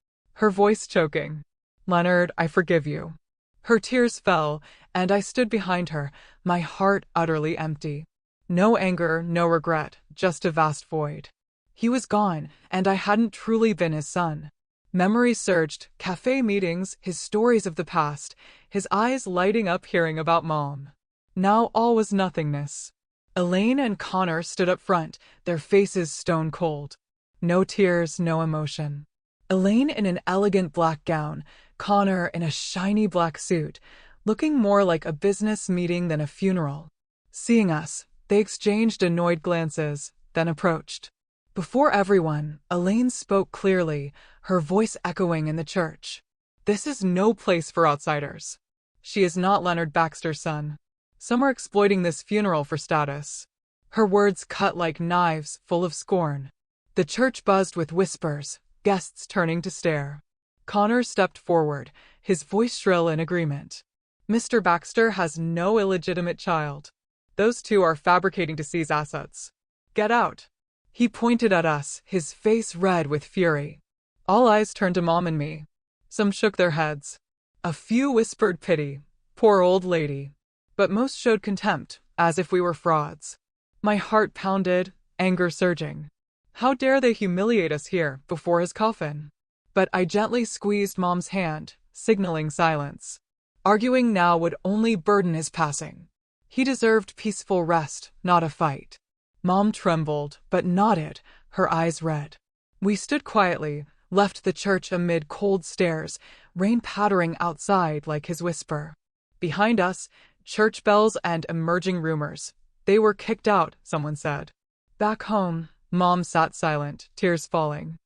her voice choking. "Leonard, I forgive you." Her tears fell, and I stood behind her, my heart utterly empty. No anger, no regret, just a vast void. He was gone, and I hadn't truly been his son. Memories surged, cafe meetings, his stories of the past, his eyes lighting up hearing about Mom. Now all was nothingness. Elaine and Connor stood up front, their faces stone cold. No tears, no emotion. Elaine in an elegant black gown, Connor in a shiny black suit, looking more like a business meeting than a funeral. Seeing us, they exchanged annoyed glances, then approached. Before everyone, Elaine spoke clearly, her voice echoing in the church. "This is no place for outsiders. She is not Leonard Baxter's son." Some are exploiting this funeral for status. Her words cut like knives, full of scorn. The church buzzed with whispers, guests turning to stare. Connor stepped forward, his voice shrill in agreement. Mr. Baxter has no illegitimate child. Those two are fabricating to seize assets. Get out. He pointed at us, his face red with fury. All eyes turned to Mom and me. Some shook their heads. A few whispered pity. Poor old lady. But most showed contempt, as if we were frauds. My heart pounded, anger surging. How dare they humiliate us here, before his coffin? But I gently squeezed Mom's hand, signaling silence. Arguing now would only burden his passing. He deserved peaceful rest, not a fight. Mom trembled, but nodded, her eyes red. We stood quietly, left the church amid cold stares, rain pattering outside like his whisper. Behind us, church bells and emerging rumors. They were kicked out, someone said. Back home, Mom sat silent, tears falling.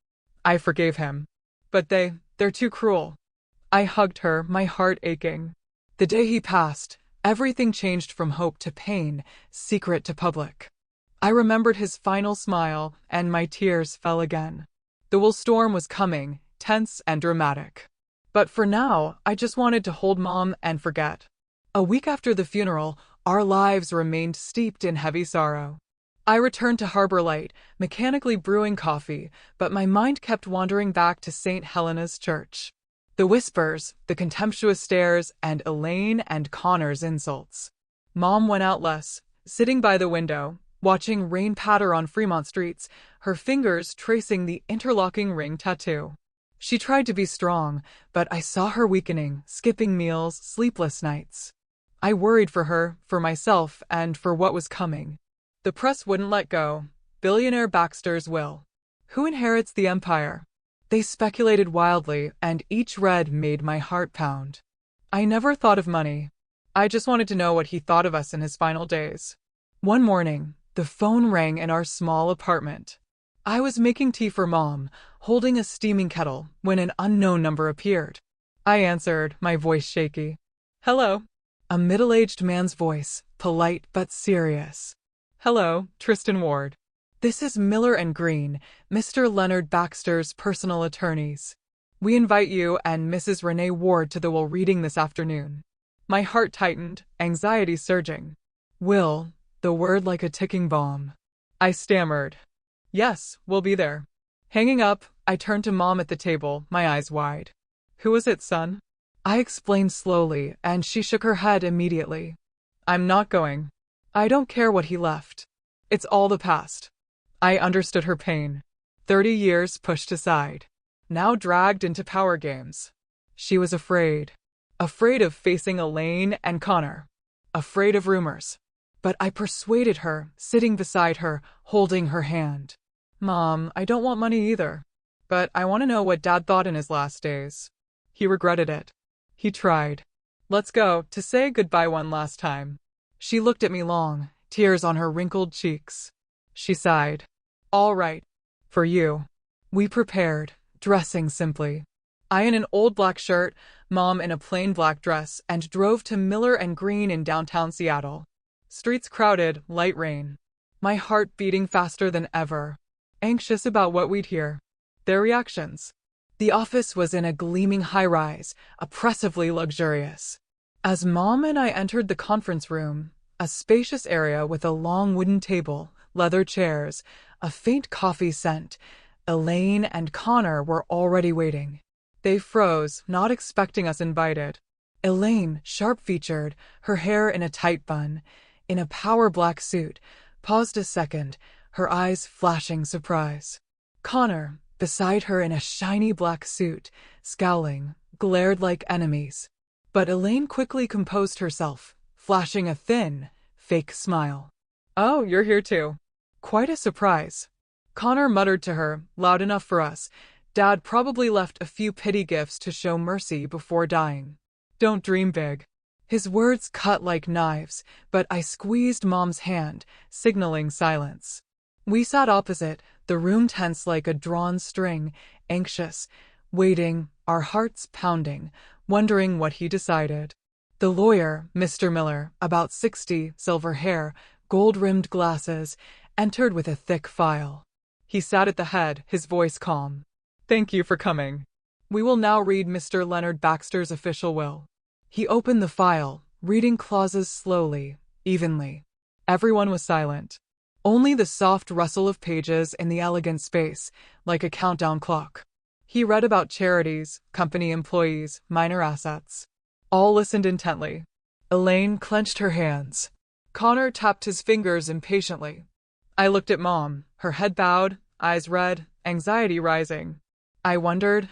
I forgave him. But they're too cruel. I hugged her, my heart aching. The day he passed, everything changed from hope to pain, secret to public. I remembered his final smile, and my tears fell again. The will storm was coming, tense and dramatic. But for now, I just wanted to hold Mom and forget. A week after the funeral, our lives remained steeped in heavy sorrow. I returned to Harbor Light, mechanically brewing coffee, but my mind kept wandering back to St. Helena's Church. The whispers, the contemptuous stares, and Elaine and Connor's insults. Mom went out less, sitting by the window, watching rain patter on Fremont streets, her fingers tracing the interlocking ring tattoo. She tried to be strong, but I saw her weakening, skipping meals, sleepless nights. I worried for her, for myself, and for what was coming. The press wouldn't let go. Billionaire Baxter's will. Who inherits the empire? They speculated wildly, and each read made my heart pound. I never thought of money. I just wanted to know what he thought of us in his final days. One morning, the phone rang in our small apartment. I was making tea for Mom, holding a steaming kettle, when an unknown number appeared. I answered, my voice shaky. Hello. A middle-aged man's voice, polite but serious. Hello, Tristan Ward. This is Miller and Green, Mr. Leonard Baxter's personal attorneys. We invite you and Mrs. Renee Ward to the will reading this afternoon. My heart tightened, anxiety surging. Will, the word like a ticking bomb. I stammered. Yes, we'll be there. Hanging up, I turned to Mom at the table, my eyes wide. Who is it, son? I explained slowly, and she shook her head immediately. I'm not going. I don't care what he left. It's all the past. I understood her pain. 30 years pushed aside. Now dragged into power games. She was afraid. Afraid of facing Elaine and Connor. Afraid of rumors. But I persuaded her, sitting beside her, holding her hand. Mom, I don't want money either. But I want to know what Dad thought in his last days. He regretted it. He tried. Let's go, to say goodbye one last time. She looked at me long, tears on her wrinkled cheeks. She sighed. All right. For you. We prepared, dressing simply. I in an old black shirt, Mom in a plain black dress, and drove to Miller and Green in downtown Seattle. Streets crowded, light rain. My heart beating faster than ever. Anxious about what we'd hear. Their reactions. The office was in a gleaming high-rise, oppressively luxurious. As Mom and I entered the conference room, a spacious area with a long wooden table, leather chairs, a faint coffee scent, Elaine and Connor were already waiting. They froze, not expecting us invited. Elaine, sharp-featured, her hair in a tight bun, in a power black suit, paused a second, her eyes flashing surprise. Connor, beside her in a shiny black suit, scowling, glared like enemies. But Elaine quickly composed herself, flashing a thin, fake smile. Oh, you're here too. Quite a surprise. Connor muttered to her, loud enough for us. Dad probably left a few pity gifts to show mercy before dying. Don't dream big. His words cut like knives, but I squeezed Mom's hand, signaling silence. We sat opposite, the room tense like a drawn string, anxious, waiting, our hearts pounding, wondering what he decided. The lawyer, Mr. Miller, about 60, silver hair, gold-rimmed glasses, entered with a thick file. He sat at the head, his voice calm. "Thank you for coming. We will now read Mr. Leonard Baxter's official will." He opened the file, reading clauses slowly, evenly. Everyone was silent. Only the soft rustle of pages in the elegant space, like a countdown clock. He read about charities, company employees, minor assets. All listened intently. Elaine clenched her hands. Connor tapped his fingers impatiently. I looked at Mom, her head bowed, eyes red, anxiety rising. I wondered,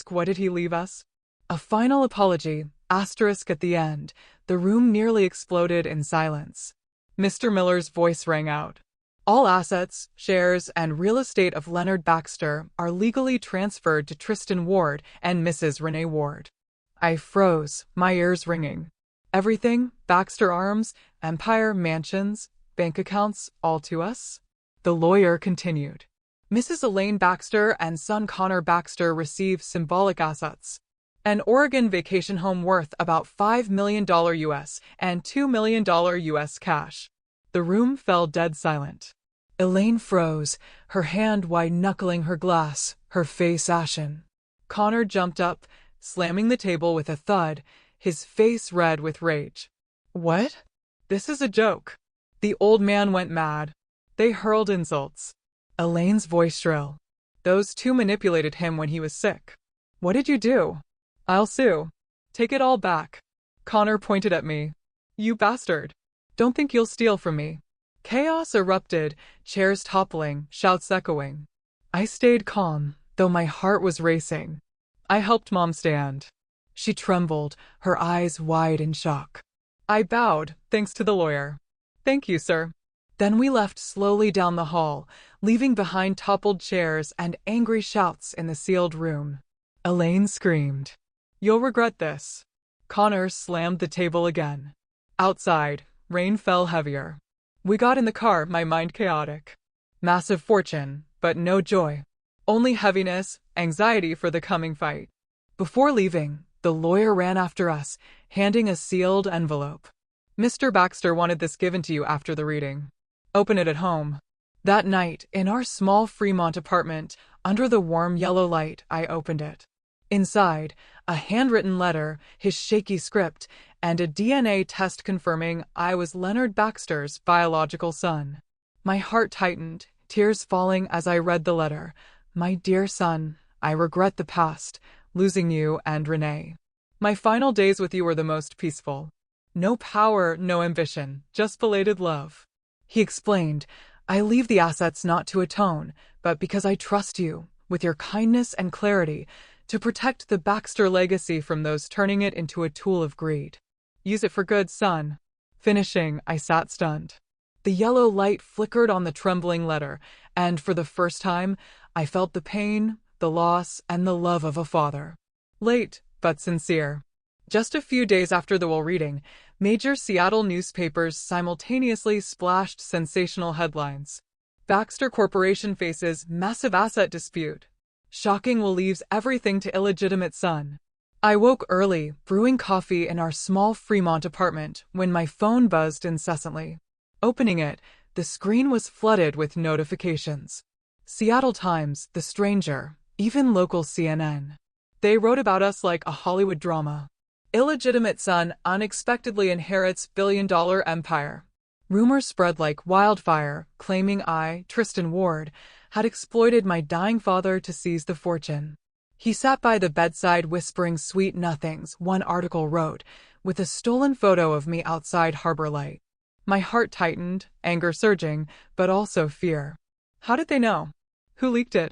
what did he leave us? A final apology, at the end. The room nearly exploded in silence. Mr. Miller's voice rang out. All assets, shares, and real estate of Leonard Baxter are legally transferred to Tristan Ward and Mrs. Renee Ward. I froze, my ears ringing. Everything, Baxter Arms, Empire, mansions, bank accounts, all to us? The lawyer continued. Mrs. Elaine Baxter and son Connor Baxter receive symbolic assets. An Oregon vacation home worth about $5 million US and $2 million US cash. The room fell dead silent. Elaine froze, her hand white-knuckling her glass, her face ashen. Connor jumped up, slamming the table with a thud, his face red with rage. What? This is a joke. The old man went mad. They hurled insults. Elaine's voice shrill. Those two manipulated him when he was sick. What did you do? I'll sue. Take it all back. Connor pointed at me. You bastard. Don't think you'll steal from me. Chaos erupted, chairs toppling, shouts echoing. I stayed calm, though my heart was racing. I helped Mom stand. She trembled, her eyes wide in shock. I bowed, thanks to the lawyer. Thank you, sir. Then we left slowly down the hall, leaving behind toppled chairs and angry shouts in the sealed room. Elaine screamed. You'll regret this. Connor slammed the table again. Outside, rain fell heavier. We got in the car, my mind chaotic. Massive fortune, but no joy. Only heaviness, anxiety for the coming fight. Before leaving, the lawyer ran after us, handing a sealed envelope. Mr. Baxter wanted this given to you after the reading. Open it at home. That night, in our small Fremont apartment, under the warm yellow light, I opened it. Inside, a handwritten letter, his shaky script, and a DNA test confirming I was Leonard Baxter's biological son. My heart tightened, tears falling as I read the letter. My dear son, I regret the past, losing you and Renee. My final days with you were the most peaceful. No power, no ambition, just belated love. He explained, I leave the assets not to atone, but because I trust you, with your kindness and clarity, to protect the Baxter legacy from those turning it into a tool of greed. Use it for good, son. Finishing, I sat stunned. The yellow light flickered on the trembling letter, and for the first time, I felt the pain, the loss, and the love of a father. Late, but sincere. Just a few days after the will reading, major Seattle newspapers simultaneously splashed sensational headlines. Baxter Corporation faces massive asset dispute. Shocking will leaves everything to illegitimate son. I woke early, brewing coffee in our small Fremont apartment, when my phone buzzed incessantly. Opening it, the screen was flooded with notifications. Seattle Times, The Stranger, even local CNN. They wrote about us like a Hollywood drama. Illegitimate son unexpectedly inherits billion-dollar empire. Rumors spread like wildfire, claiming I, Tristan Ward, had exploited my dying father to seize the fortune. He sat by the bedside whispering sweet nothings, one article wrote, with a stolen photo of me outside Harbor Light. My heart tightened, anger surging, but also fear. How did they know? Who leaked it?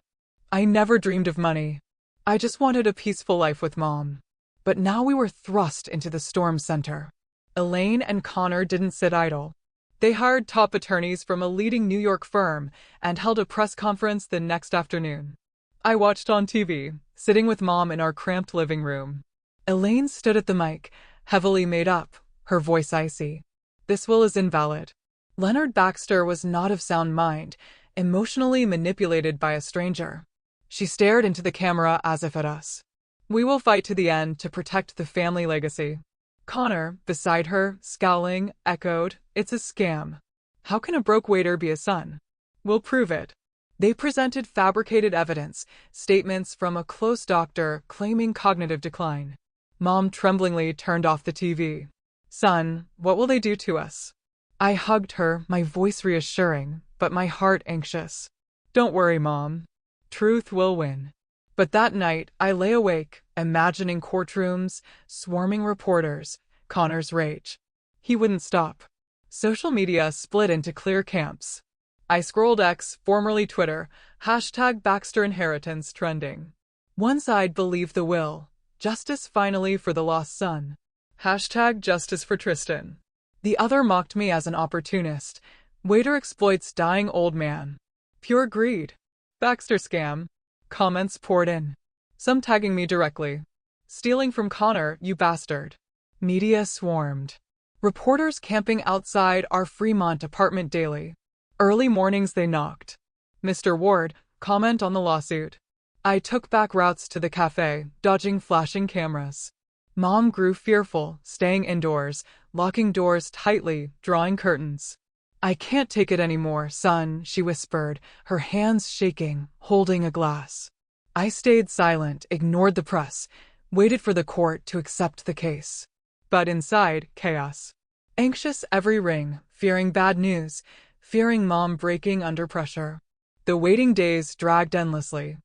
I never dreamed of money. I just wanted a peaceful life with Mom. But now we were thrust into the storm center. Elaine and Connor didn't sit idle. They hired top attorneys from a leading New York firm and held a press conference the next afternoon. I watched on TV, sitting with Mom in our cramped living room. Elaine stood at the mic, heavily made up, her voice icy. This will is invalid. Leonard Baxter was not of sound mind, emotionally manipulated by a stranger. She stared into the camera as if at us. We will fight to the end to protect the family legacy. Connor, beside her, scowling, echoed, "It's a scam. How can a broke waiter be a son?" "We'll prove it." They presented fabricated evidence, statements from a close doctor claiming cognitive decline. Mom tremblingly turned off the TV. "Son, what will they do to us?" I hugged her, my voice reassuring, but my heart anxious. "Don't worry, Mom. Truth will win." But that night, I lay awake, imagining courtrooms, swarming reporters, Connor's rage. He wouldn't stop. Social media split into clear camps. I scrolled X, formerly Twitter, hashtag Baxter inheritance trending. One side believed the will, justice finally for the lost son. Hashtag justice for Tristan. The other mocked me as an opportunist. Waiter exploits dying old man. Pure greed. Baxter scam. Comments poured in. Some tagging me directly. "Stealing from Connor, you bastard." Media swarmed. Reporters camping outside our Fremont apartment daily. Early mornings they knocked. "Mr. Ward, comment on the lawsuit." I took back routes to the cafe, dodging flashing cameras. Mom grew fearful, staying indoors, locking doors tightly, drawing curtains. "I can't take it anymore, son," she whispered, her hands shaking, holding a glass. I stayed silent, ignored the press, waited for the court to accept the case. But inside, chaos. Anxious every ring, fearing bad news, fearing Mom breaking under pressure. The waiting days dragged endlessly.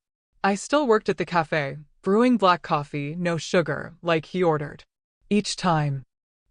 I still worked at the cafe, brewing black coffee, no sugar, like he ordered. Each time,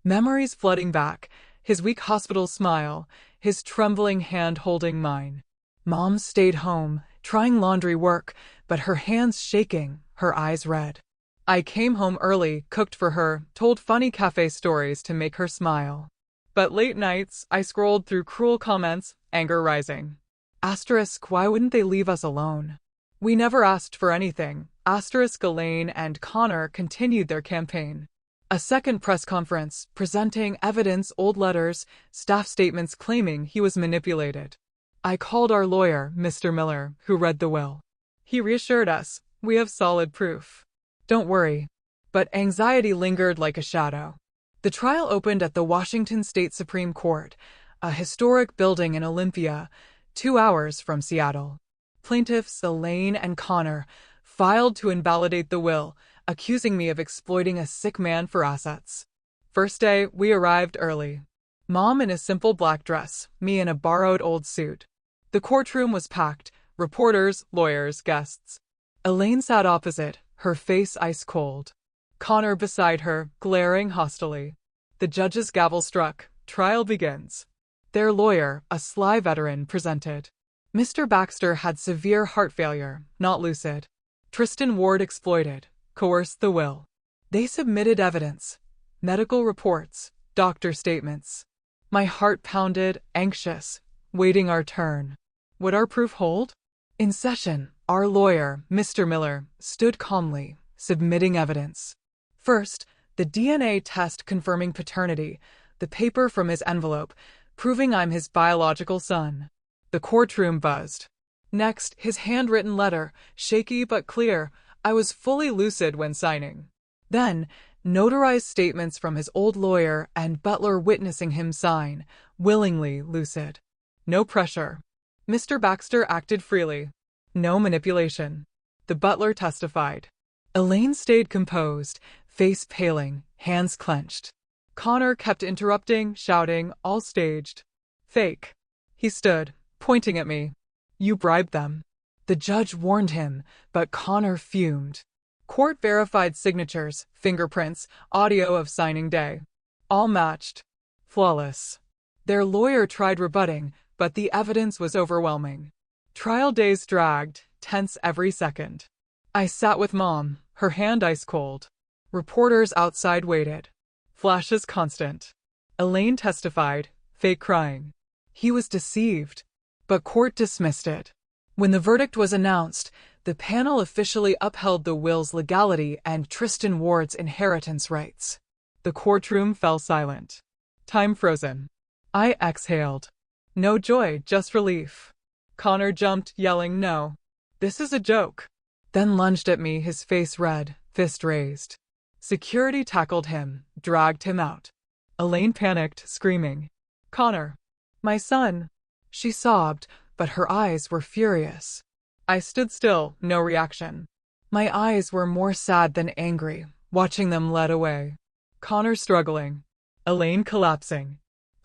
memories flooding back, his weak hospital smile, his trembling hand holding mine. Mom stayed home, trying laundry work, but her hands shaking, her eyes red. I came home early, cooked for her, told funny cafe stories to make her smile. But late nights, I scrolled through cruel comments, anger rising. Asterisk, why wouldn't they leave us alone? We never asked for anything. Asterisk, Elaine and Connor continued their campaign. A second press conference, presenting evidence, old letters, staff statements claiming he was manipulated. I called our lawyer, Mr. Miller, who read the will. He reassured us, "We have solid proof. Don't worry." But anxiety lingered like a shadow. The trial opened at the Washington State Supreme Court, a historic building in Olympia, 2 hours from Seattle. Plaintiffs Elaine and Connor filed to invalidate the will, accusing me of exploiting a sick man for assets. First day, we arrived early. Mom in a simple black dress, me in a borrowed old suit. The courtroom was packed, reporters, lawyers, guests. Elaine sat opposite, her face ice cold. Connor beside her, glaring hostilely. The judge's gavel struck. Trial begins. Their lawyer, a sly veteran, presented. Mr. Baxter had severe heart failure, not lucid. Tristan Ward exploited, coerced the will. They submitted evidence, medical reports, doctor statements. My heart pounded, anxious, waiting our turn. Would our proof hold? In session, our lawyer, Mr. Miller, stood calmly, submitting evidence. First, the DNA test confirming paternity, the paper from his envelope, proving I'm his biological son. The courtroom buzzed. Next, his handwritten letter, shaky but clear. I was fully lucid when signing. Then, notarized statements from his old lawyer and butler witnessing him sign, willingly lucid. No pressure. Mr. Baxter acted freely. No manipulation. The butler testified. Elaine stayed composed, face paling, hands clenched. Connor kept interrupting, shouting, all staged. Fake. He stood, pointing at me. You bribed them. The judge warned him, but Connor fumed. Court-verified signatures, fingerprints, audio of signing day. All matched. Flawless. Their lawyer tried rebutting, but the evidence was overwhelming. Trial days dragged, tense every second. I sat with Mom, her hand ice cold. Reporters outside waited. Flashes constant. Elaine testified, fake crying. He was deceived, but court dismissed it. When the verdict was announced, the panel officially upheld the will's legality and Tristan Ward's inheritance rights. The courtroom fell silent. Time frozen. I exhaled. No joy, just relief. Connor jumped, yelling no. This is a joke. Then lunged at me, his face red, fist raised. Security tackled him, dragged him out. Elaine panicked, screaming, "Connor, my son!" She sobbed, but her eyes were furious. I stood still, no reaction. My eyes were more sad than angry, watching them led away. Connor struggling. Elaine collapsing.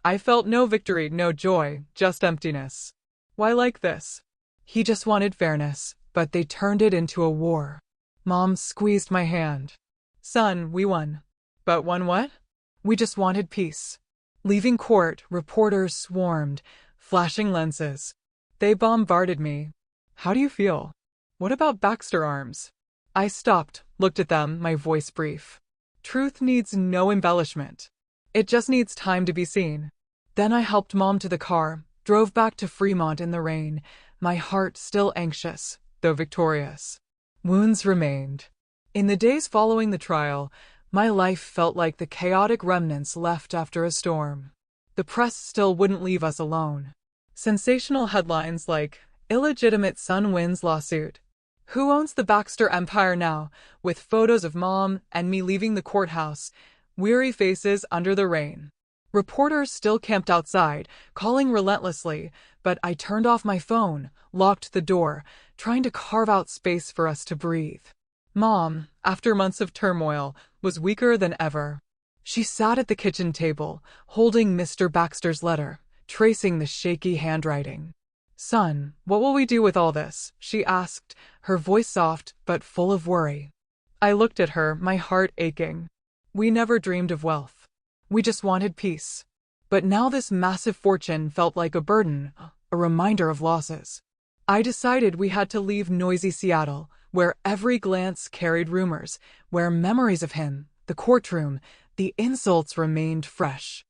I felt no victory, no joy, just emptiness. Why like this? He just wanted fairness, but they turned it into a war. Mom squeezed my hand. "Son, we won." "But won what?" "We just wanted peace." Leaving court, reporters swarmed, flashing lenses. They bombarded me. "How do you feel?" "What about Baxter Arms?" I stopped, looked at them, my voice brief. Truth needs no embellishment. It just needs time to be seen. Then I helped Mom to the car, drove back to Fremont in the rain, my heart still anxious, though victorious. Wounds remained. In the days following the trial, my life felt like the chaotic remnants left after a storm. The press still wouldn't leave us alone. Sensational headlines like, "Illegitimate son wins lawsuit. Who owns the Baxter empire now?" with photos of Mom and me leaving the courthouse, weary faces under the rain. Reporters still camped outside, calling relentlessly, but I turned off my phone, locked the door, trying to carve out space for us to breathe. Mom, after months of turmoil, was weaker than ever. She sat at the kitchen table, holding Mr. Baxter's letter, tracing the shaky handwriting. "Son, what will we do with all this?" she asked, her voice soft but full of worry. I looked at her, my heart aching. We never dreamed of wealth. We just wanted peace. But now this massive fortune felt like a burden, a reminder of losses. I decided we had to leave noisy Seattle, where every glance carried rumors, where memories of him, the courtroom, the insults remained fresh.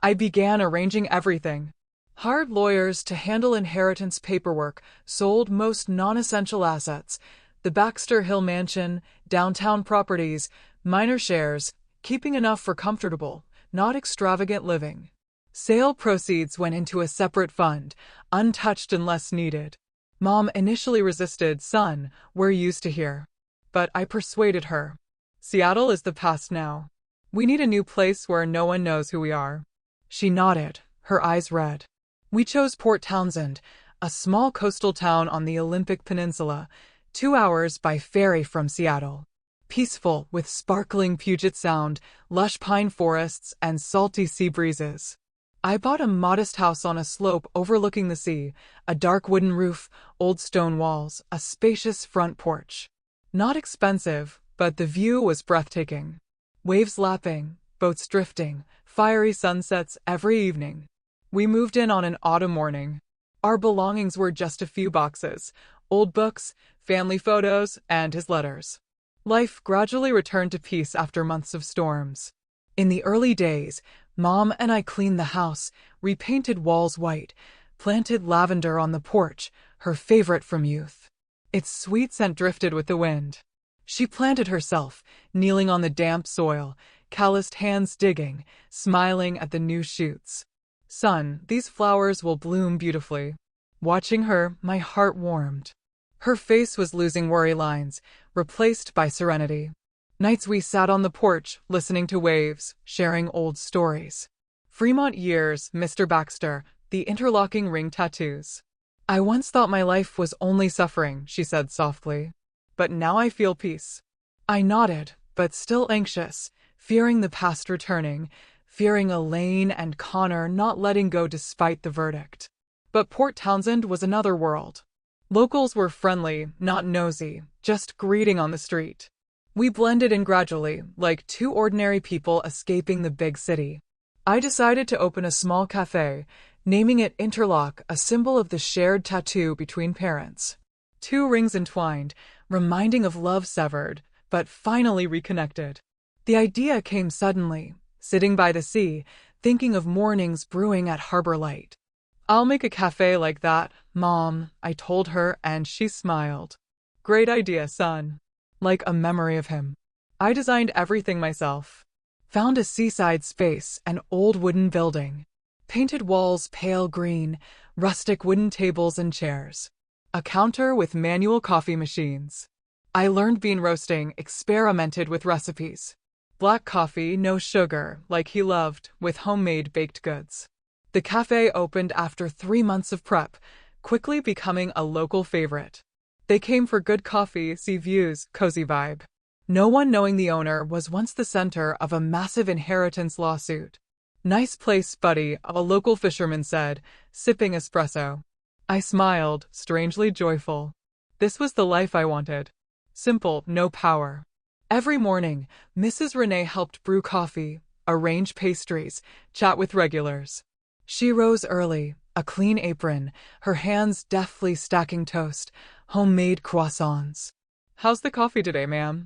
I began arranging everything. Hired lawyers to handle inheritance paperwork, sold most non-essential assets, the Baxter Hill mansion, downtown properties, minor shares, keeping enough for comfortable, not extravagant living. Sale proceeds went into a separate fund, untouched unless needed. Mom initially resisted. "Son, we're used to here." But I persuaded her. Seattle is the past now. We need a new place where no one knows who we are. She nodded, her eyes red. We chose Port Townsend, a small coastal town on the Olympic Peninsula, 2 hours by ferry from Seattle. Peaceful, with sparkling Puget Sound, lush pine forests, and salty sea breezes. I bought a modest house on a slope overlooking the sea, a dark wooden roof, old stone walls, a spacious front porch. Not expensive, but the view was breathtaking. Waves lapping, boats drifting, fiery sunsets every evening. We moved in on an autumn morning. Our belongings were just a few boxes, old books, family photos, and his letters. Life gradually returned to peace after months of storms. In the early days, Mom and I cleaned the house, repainted walls white, planted lavender on the porch, her favorite from youth. Its sweet scent drifted with the wind. She planted herself, kneeling on the damp soil, calloused hands digging, smiling at the new shoots. "Son, these flowers will bloom beautifully." Watching her, my heart warmed. Her face was losing worry lines, replaced by serenity. Nights we sat on the porch, listening to waves, sharing old stories. Fremont years, Mr. Baxter, the interlocking ring tattoos. "I once thought my life was only suffering," she said softly. "But now I feel peace." I nodded, but still anxious, fearing the past returning, fearing Elaine and Connor not letting go despite the verdict. But Port Townsend was another world. Locals were friendly, not nosy, just greeting on the street. We blended in gradually, like two ordinary people escaping the big city. I decided to open a small cafe, naming it Interlock, a symbol of the shared tattoo between parents. 2 rings entwined, reminding of love severed, but finally reconnected. The idea came suddenly, sitting by the sea, thinking of mornings brewing at Harbor Light. "I'll make a cafe like that, Mom," I told her, and she smiled. "Great idea, son." Like a memory of him. I designed everything myself. Found a seaside space, an old wooden building. Painted walls pale green, rustic wooden tables and chairs. A counter with manual coffee machines. I learned bean roasting, experimented with recipes. Black coffee, no sugar, like he loved, with homemade baked goods. The cafe opened after 3 months of prep, quickly becoming a local favorite. They came for good coffee, sea views, cozy vibe. No one knowing the owner was once the center of a massive inheritance lawsuit. Nice place, buddy, a local fisherman said, sipping espresso. I smiled, strangely joyful. This was the life I wanted. Simple, no power. Every morning, Mrs. Renee helped brew coffee, arrange pastries, chat with regulars. She rose early, a clean apron, her hands deftly stacking toast, homemade croissants. How's the coffee today, ma'am?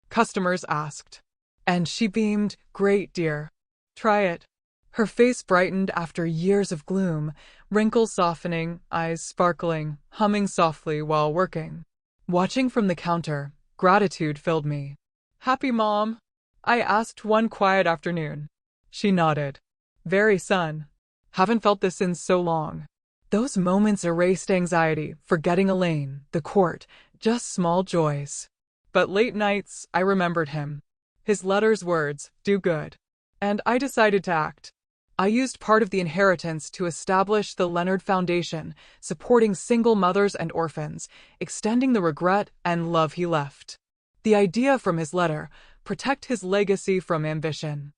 Customers asked. And she beamed, great, dear. Try it. Her face brightened after years of gloom, wrinkles softening, eyes sparkling, humming softly while working. Watching from the counter, gratitude filled me. Happy, Mom? I asked one quiet afternoon. She nodded. Very, son. Haven't felt this in so long. Those moments erased anxiety, forgetting Elaine, the court, just small joys. But late nights, I remembered him. His letters, words, do good. And I decided to act. I used part of the inheritance to establish the Leonard Foundation, supporting single mothers and orphans, extending the regret and love he left. The idea from his letter: protect his legacy from ambition.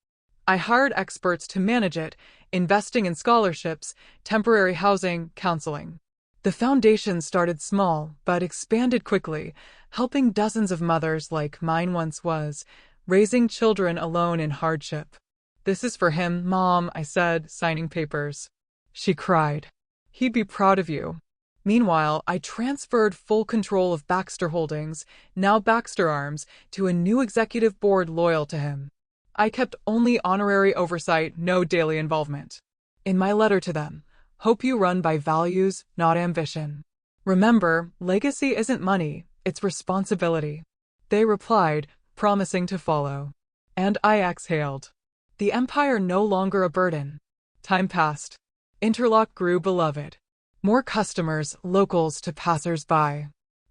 I hired experts to manage it, investing in scholarships, temporary housing, counseling. The foundation started small, but expanded quickly, helping dozens of mothers like mine once was, raising children alone in hardship. This is for him, Mom, I said, signing papers. She cried. He'd be proud of you. Meanwhile, I transferred full control of Baxter Holdings, now Baxter Arms, to a new executive board loyal to him. I kept only honorary oversight, no daily involvement. In my letter to them, hope you run by values, not ambition. Remember, legacy isn't money, it's responsibility. They replied, promising to follow. And I exhaled. The empire no longer a burden. Time passed. Interlock grew beloved. More customers, locals to passers-by.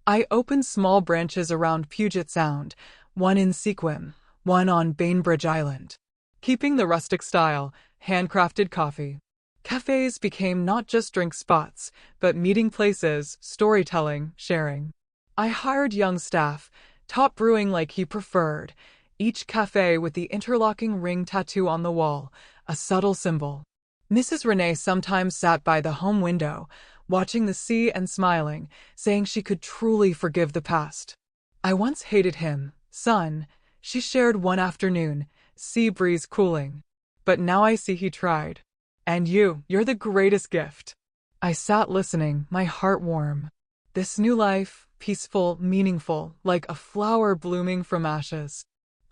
I opened small branches around Puget Sound, one in Sequim, one on Bainbridge Island. Keeping the rustic style, handcrafted coffee. Cafes became not just drink spots, but meeting places, storytelling, sharing. I hired young staff, taught brewing like he preferred, each cafe with the interlocking ring tattoo on the wall, a subtle symbol. Mrs. Renee sometimes sat by the home window, watching the sea and smiling, saying she could truly forgive the past. I once hated him, son, she shared one afternoon, sea breeze cooling. But now I see he tried. And you're the greatest gift. I sat listening, my heart warm. This new life, peaceful, meaningful, like a flower blooming from ashes.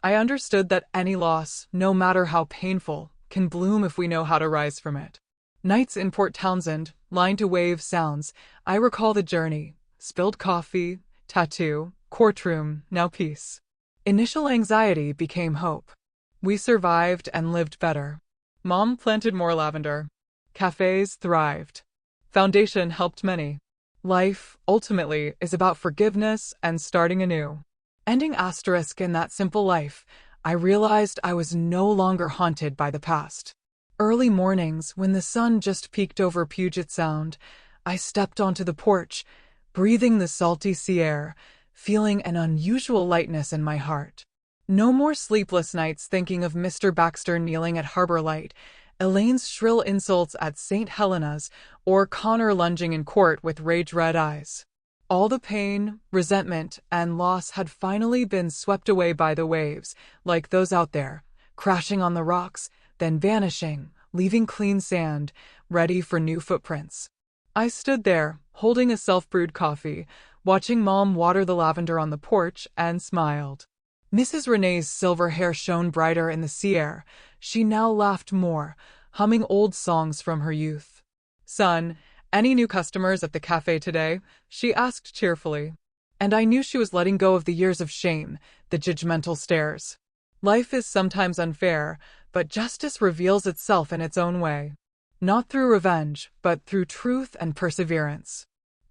I understood that any loss, no matter how painful, can bloom if we know how to rise from it. Nights in Port Townsend, line to wave sounds, I recall the journey. Spilled coffee, tattoo, courtroom, now peace. Initial anxiety became hope. We survived and lived better. Mom planted more lavender. Cafes thrived. Foundation helped many. Life, ultimately, is about forgiveness and starting anew. Ending asterisk in that simple life, I realized I was no longer haunted by the past. Early mornings, when the sun just peeked over Puget Sound, I stepped onto the porch, breathing the salty sea air, feeling an unusual lightness in my heart. No more sleepless nights thinking of Mr. Baxter kneeling at Harbor Light, Elaine's shrill insults at St. Helena's, or Connor lunging in court with rage-red eyes. All the pain, resentment, and loss had finally been swept away by the waves, like those out there, crashing on the rocks, then vanishing, leaving clean sand, ready for new footprints. I stood there, holding a self-brewed coffee, watching Mom water the lavender on the porch, and smiled. Mrs. Renee's silver hair shone brighter in the sea air. She now laughed more, humming old songs from her youth. Son, any new customers at the cafe today? She asked cheerfully. And I knew she was letting go of the years of shame, the judgmental stares. Life is sometimes unfair, but justice reveals itself in its own way. Not through revenge, but through truth and perseverance.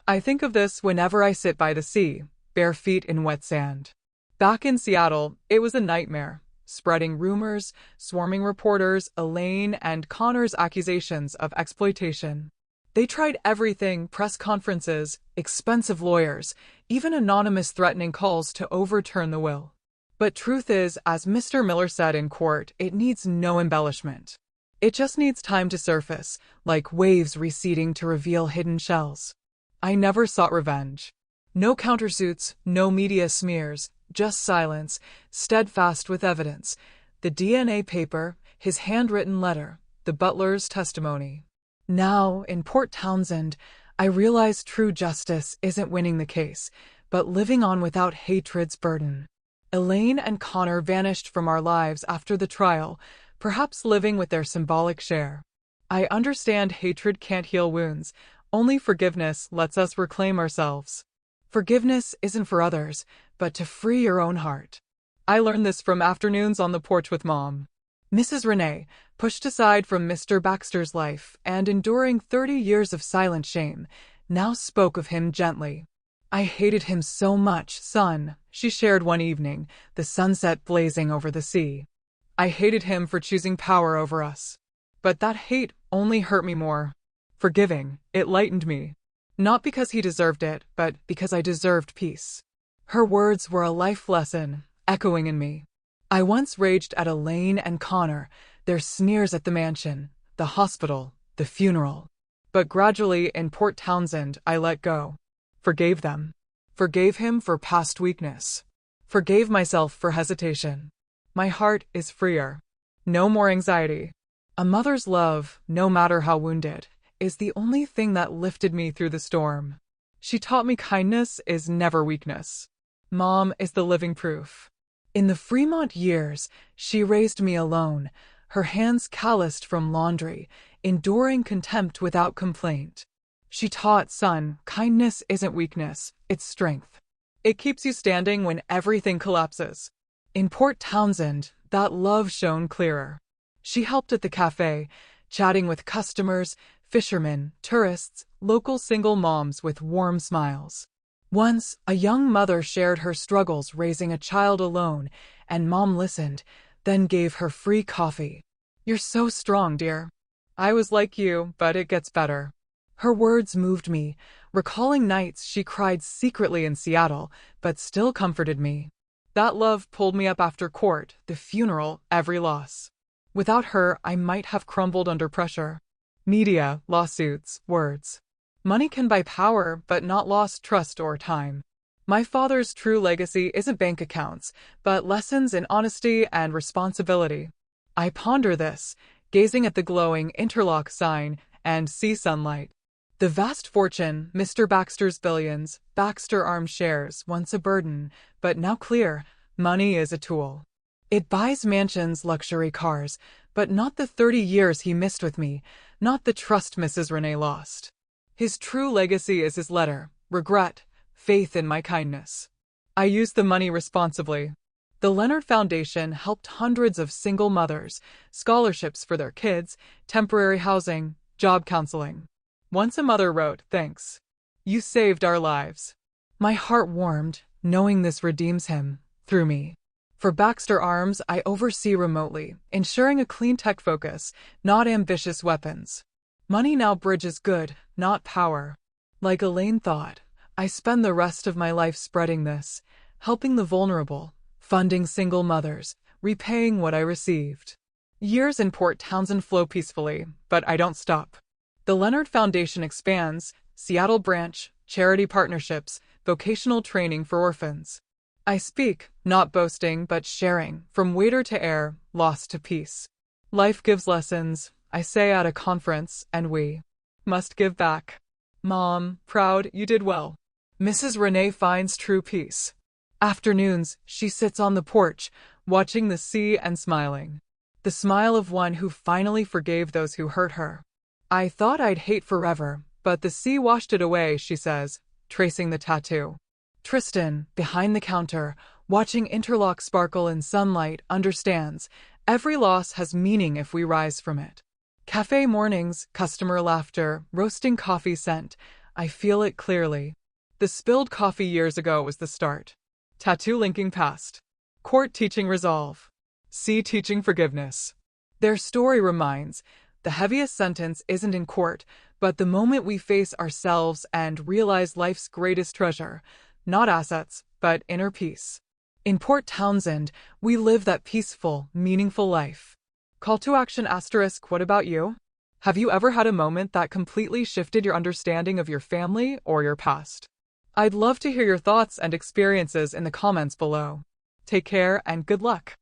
I think of this whenever I sit by the sea, bare feet in wet sand. Back in Seattle, it was a nightmare. spreading rumors, swarming reporters, Elaine and Connor's accusations of exploitation. They tried everything: press conferences, expensive lawyers, even anonymous threatening calls to overturn the will. But truth is, as Mr. Miller said in court, it needs no embellishment. It just needs time to surface, like waves receding to reveal hidden shells. I never sought revenge. No countersuits, no media smears, just silence, steadfast with evidence. The DNA paper, his handwritten letter, the butler's testimony. Now, in Port Townsend, I realize true justice isn't winning the case, but living on without hatred's burden. Elaine and Connor vanished from our lives after the trial, perhaps living with their symbolic share. I understand hatred can't heal wounds, only forgiveness lets us reclaim ourselves. Forgiveness isn't for others, but to free your own heart. I learned this from afternoons on the porch with Mom. Mrs. Renee, pushed aside from Mr. Baxter's life and enduring 30 years of silent shame, now spoke of him gently. I hated him so much, son, she shared one evening, the sunset blazing over the sea. I hated him for choosing power over us. But that hate only hurt me more. Forgiving, it lightened me. Not because he deserved it, but because I deserved peace. Her words were a life lesson, echoing in me. I once raged at Elaine and Connor, their sneers at the mansion, the hospital, the funeral. But gradually in Port Townsend, I let go. Forgave them. Forgave him for past weakness. Forgave myself for hesitation. My heart is freer. No more anxiety. A mother's love, no matter how wounded, is the only thing that lifted me through the storm. She taught me kindness is never weakness. Mom is the living proof. In the Fremont years, she raised me alone, her hands calloused from laundry, enduring contempt without complaint. She taught, son, kindness isn't weakness, it's strength. It keeps you standing when everything collapses. In Port Townsend, that love shone clearer. She helped at the cafe, chatting with customers, fishermen, tourists, local single moms with warm smiles. Once, a young mother shared her struggles raising a child alone, and Mom listened, then gave her free coffee. You're so strong, dear. I was like you, but it gets better. Her words moved me, recalling nights she cried secretly in Seattle, but still comforted me. That love pulled me up after court, the funeral, every loss. Without her, I might have crumbled under pressure. Media, lawsuits, words. Money can buy power, but not lost trust or time. My father's true legacy isn't bank accounts, but lessons in honesty and responsibility. I ponder this, gazing at the glowing interlock sign, and see sunlight. The vast fortune, Mr. Baxter's billions, Baxter Arms shares, once a burden, but now clear, money is a tool. It buys mansions, luxury cars, but not the 30 years he missed with me, not the trust Mrs. Renee lost. His true legacy is his letter, regret, faith in my kindness. I used the money responsibly. The Leonard Foundation helped hundreds of single mothers, scholarships for their kids, temporary housing, job counseling. Once a mother wrote, "Thanks. You saved our lives." My heart warmed, knowing this redeems him, through me. For Baxter Arms, I oversee remotely, ensuring a clean tech focus, not ambitious weapons. Money now bridges good, not power. Like Elaine thought, I spend the rest of my life spreading this, helping the vulnerable, funding single mothers, repaying what I received. Years in Port Townsend flow peacefully, but I don't stop. The Leonard Foundation expands, Seattle branch, charity partnerships, vocational training for orphans. I speak, not boasting but sharing, from waiter to heir, lost to peace. Life gives lessons, I say at a conference, and we must give back. Mom, proud, you did well. Mrs. Renee finds true peace. Afternoons, she sits on the porch, watching the sea and smiling. The smile of one who finally forgave those who hurt her. I thought I'd hate forever, but the sea washed it away, she says, tracing the tattoo. Tristan, behind the counter, watching interlock sparkle in sunlight, understands every loss has meaning if we rise from it. Cafe mornings, customer laughter, roasting coffee scent, I feel it clearly. The spilled coffee years ago was the start. Tattoo linking past. Court teaching resolve. See Teaching Forgiveness. Their story reminds, the heaviest sentence isn't in court, but the moment we face ourselves and realize life's greatest treasure, not assets, but inner peace. In Port Townsend, we live that peaceful, meaningful life. Call to action *. What about you? Have you ever had a moment that completely shifted your understanding of your family or your past? I'd love to hear your thoughts and experiences in the comments below. Take care and good luck.